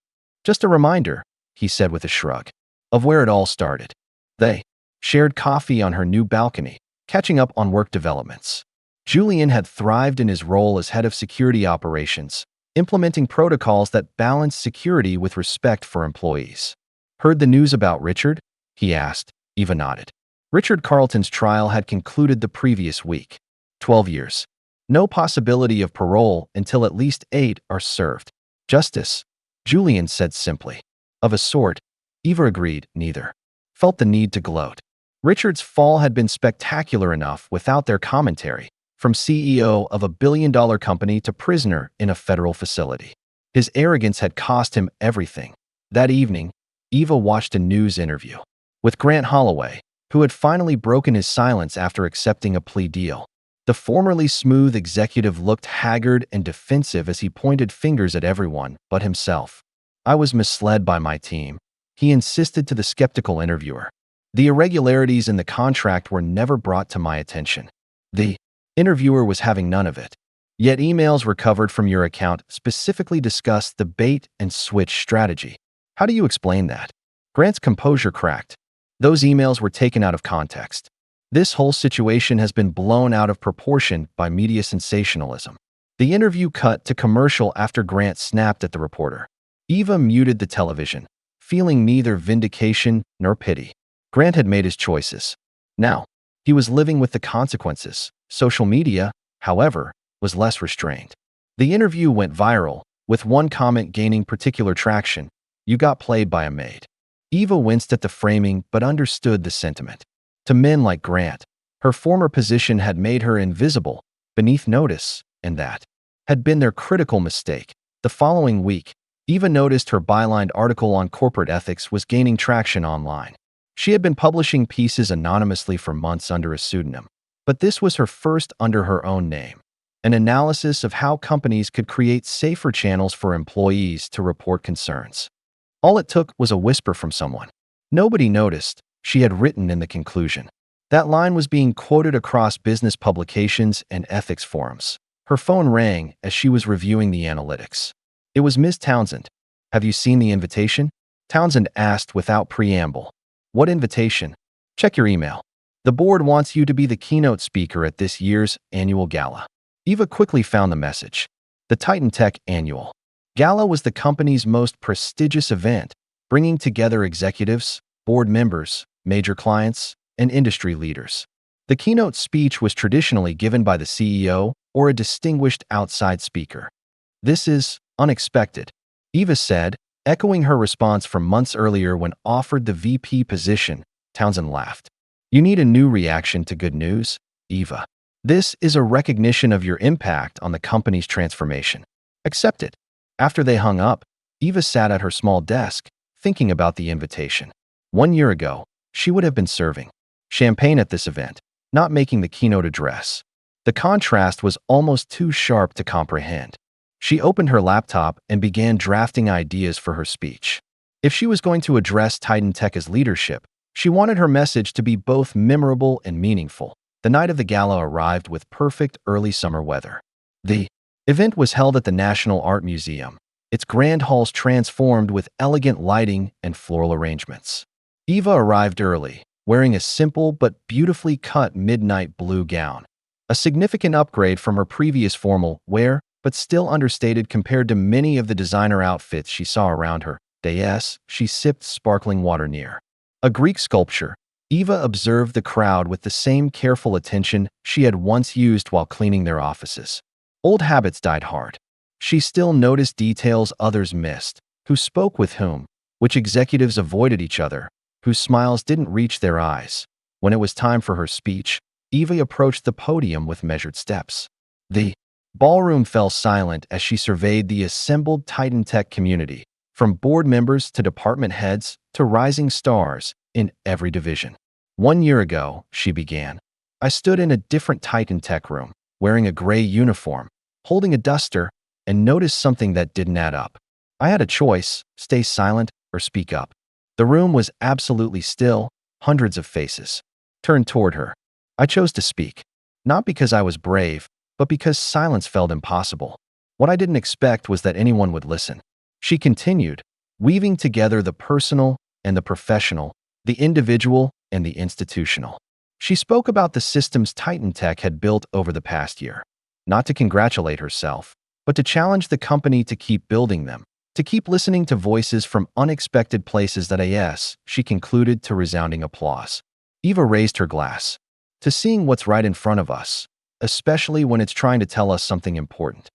Just a reminder, he said with a shrug, of where it all started. They shared coffee on her new balcony, catching up on work developments. Julian had thrived in his role as head of security operations, implementing protocols that balanced security with respect for employees. Heard the news about Richard? He asked. Eva nodded. Richard Carlton's trial had concluded the previous week. 12 years. No possibility of parole until at least 8 are served. Justice, Julian said simply. Of a sort, Eva agreed, neither felt the need to gloat. Richard's fall had been spectacular enough without their commentary, from CEO of a billion-dollar company to prisoner in a federal facility. His arrogance had cost him everything. That evening, Eva watched a news interview with Grant Holloway, who had finally broken his silence after accepting a plea deal. The formerly smooth executive looked haggard and defensive as he pointed fingers at everyone but himself. I was misled by my team, he insisted to the skeptical interviewer. The irregularities in the contract were never brought to my attention. The interviewer was having none of it. Yet emails recovered from your account specifically discussed the bait and switch strategy. How do you explain that? Grant's composure cracked. Those emails were taken out of context. This whole situation has been blown out of proportion by media sensationalism. The interview cut to commercial after Grant snapped at the reporter. Eva muted the television, feeling neither vindication nor pity. Grant had made his choices. Now, he was living with the consequences. Social media, however, was less restrained. The interview went viral, with one comment gaining particular traction. You got played by a maid. Eva winced at the framing but understood the sentiment. To men like Grant, her former position had made her invisible, beneath notice, and that had been their critical mistake. The following week, Eva noticed her bylined article on corporate ethics was gaining traction online. She had been publishing pieces anonymously for months under a pseudonym, but this was her first under her own name. An analysis of how companies could create safer channels for employees to report concerns. All it took was a whisper from someone. Nobody noticed, she had written in the conclusion. That line was being quoted across business publications and ethics forums. Her phone rang as she was reviewing the analytics. It was Ms. Townsend. Have you seen the invitation? Townsend asked without preamble. What invitation? Check your email. The board wants you to be the keynote speaker at this year's annual gala. Eva quickly found the message. The Titan Tech Annual Gala was the company's most prestigious event, bringing together executives, board members, major clients, and industry leaders. The keynote speech was traditionally given by the CEO or a distinguished outside speaker. This is unexpected, Eva said, echoing her response from months earlier when offered the VP position. Townsend laughed. You need a new reaction to good news, Eva. This is a recognition of your impact on the company's transformation. Accept it. After they hung up, Eva sat at her small desk, thinking about the invitation. 1 year ago, she would have been serving champagne at this event, not making the keynote address. The contrast was almost too sharp to comprehend. She opened her laptop and began drafting ideas for her speech. If she was going to address Titan Tech as leadership, she wanted her message to be both memorable and meaningful. The night of the gala arrived with perfect early summer weather. The event was held at the National Art Museum, its grand halls transformed with elegant lighting and floral arrangements. Eva arrived early, wearing a simple but beautifully cut midnight blue gown. A significant upgrade from her previous formal wear, but still understated compared to many of the designer outfits she saw around her. Yes, she sipped sparkling water near a Greek sculpture. Eva observed the crowd with the same careful attention she had once used while cleaning their offices. Old habits died hard. She still noticed details others missed, who spoke with whom, which executives avoided each other, whose smiles didn't reach their eyes. When it was time for her speech, Eva approached the podium with measured steps. The ballroom fell silent as she surveyed the assembled Titan Tech community, from board members to department heads to rising stars in every division. 1 year ago, she began, I stood in a different Titan Tech room, wearing a gray uniform, holding a duster, and noticed something that didn't add up. I had a choice, stay silent or speak up. The room was absolutely still, hundreds of faces turned toward her. I chose to speak, not because I was brave, but because silence felt impossible. What I didn't expect was that anyone would listen. She continued, weaving together the personal and the professional, the individual and the institutional. She spoke about the systems Titan Tech had built over the past year, not to congratulate herself, but to challenge the company to keep building them, to keep listening to voices from unexpected places. She concluded to resounding applause. Eva raised her glass. To seeing what's right in front of us, especially when it's trying to tell us something important.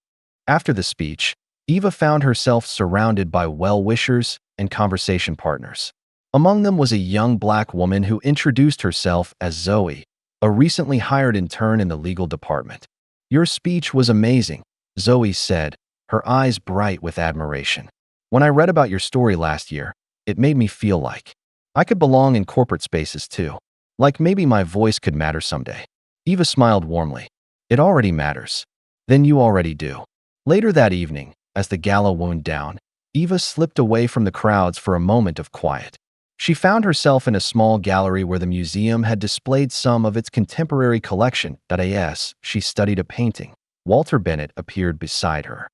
After the speech, Eva found herself surrounded by well-wishers and conversation partners. Among them was a young black woman who introduced herself as Zoe, a recently hired intern in the legal department. Your speech was amazing, Zoe said, her eyes bright with admiration. When I read about your story last year, it made me feel like I could belong in corporate spaces too. Like maybe my voice could matter someday. Eva smiled warmly. It already matters. Then you already do. Later that evening, as the gala wound down, Eva slipped away from the crowds for a moment of quiet. She found herself in a small gallery where the museum had displayed some of its contemporary collection. She studied a painting. Walter Bennett appeared beside her.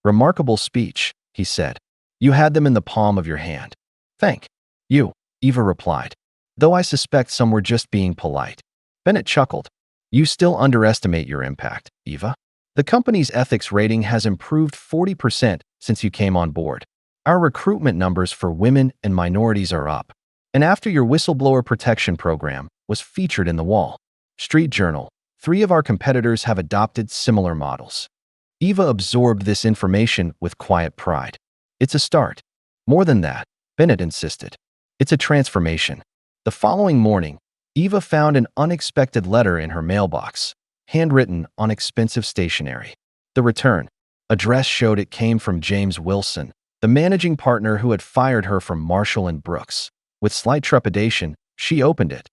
Remarkable speech, he said. You had them in the palm of your hand. Thank you, Eva replied, though I suspect some were just being polite. Bennett chuckled. You still underestimate your impact, Eva. The company's ethics rating has improved 40% since you came on board. Our recruitment numbers for women and minorities are up. And after your whistleblower protection program was featured in the Wall Street Journal, 3 of our competitors have adopted similar models. Eva absorbed this information with quiet pride. It's a start. More than that, Bennett insisted. It's a transformation. The following morning, Eva found an unexpected letter in her mailbox, handwritten on expensive stationery. The return address showed it came from James Wilson, the managing partner who had fired her from Marshall & Brooks. With slight trepidation, she opened it.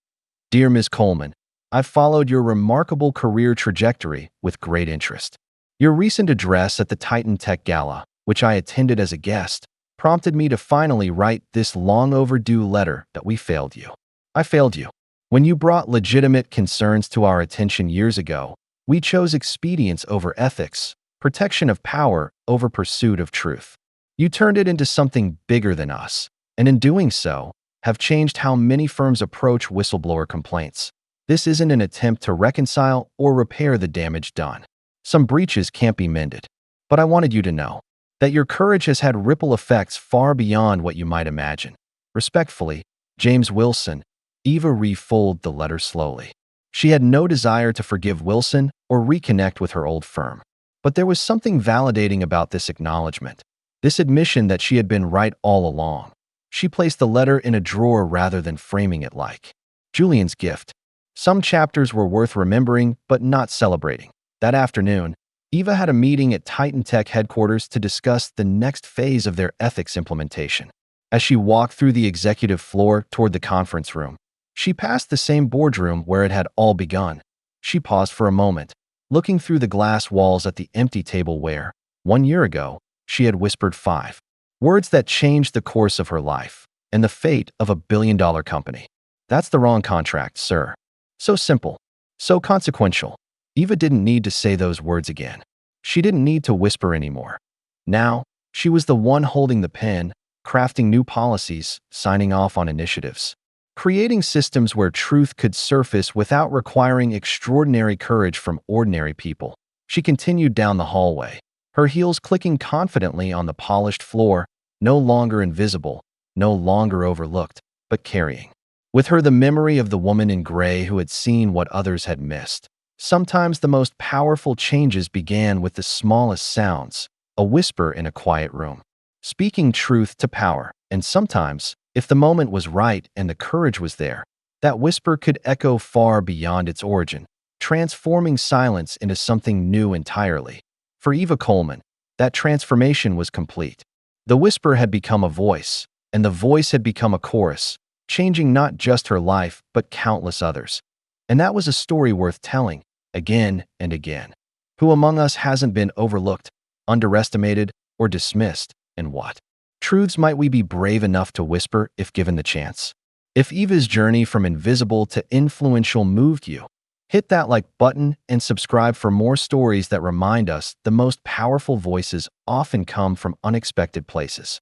Dear Ms. Coleman, I've followed your remarkable career trajectory with great interest. Your recent address at the Titan Tech Gala, which I attended as a guest, prompted me to finally write this long overdue letter that we failed you. I failed you. When you brought legitimate concerns to our attention years ago, we chose expedience over ethics, protection of power over pursuit of truth. You turned it into something bigger than us, and in doing so, have changed how many firms approach whistleblower complaints. This isn't an attempt to reconcile or repair the damage done. Some breaches can't be mended. But I wanted you to know that your courage has had ripple effects far beyond what you might imagine. Respectfully, James Wilson. Eva refolded the letter slowly. She had no desire to forgive Wilson or reconnect with her old firm. But there was something validating about this acknowledgement, this admission that she had been right all along. She placed the letter in a drawer rather than framing it like Julian's gift. Some chapters were worth remembering but not celebrating. That afternoon, Eva had a meeting at Titan Tech headquarters to discuss the next phase of their ethics implementation. As she walked through the executive floor toward the conference room, she passed the same boardroom where it had all begun. She paused for a moment, looking through the glass walls at the empty table where, 1 year ago, she had whispered 5 words that changed the course of her life and the fate of a billion-dollar company. That's the wrong contract, sir. So simple, so consequential. Eva didn't need to say those words again. She didn't need to whisper anymore. Now, she was the one holding the pen, crafting new policies, signing off on initiatives, creating systems where truth could surface without requiring extraordinary courage from ordinary people. She continued down the hallway, her heels clicking confidently on the polished floor, no longer invisible, no longer overlooked, but carrying with her the memory of the woman in gray who had seen what others had missed. Sometimes the most powerful changes began with the smallest sounds, a whisper in a quiet room, speaking truth to power. And sometimes, if the moment was right and the courage was there, that whisper could echo far beyond its origin, transforming silence into something new entirely. For Eva Coleman, that transformation was complete. The whisper had become a voice, and the voice had become a chorus, changing not just her life, but countless others. And that was a story worth telling, again and again. Who among us hasn't been overlooked, underestimated, or dismissed, and what truths might we be brave enough to whisper if given the chance? If Eva's journey from invisible to influential moved you, hit that like button and subscribe for more stories that remind us the most powerful voices often come from unexpected places.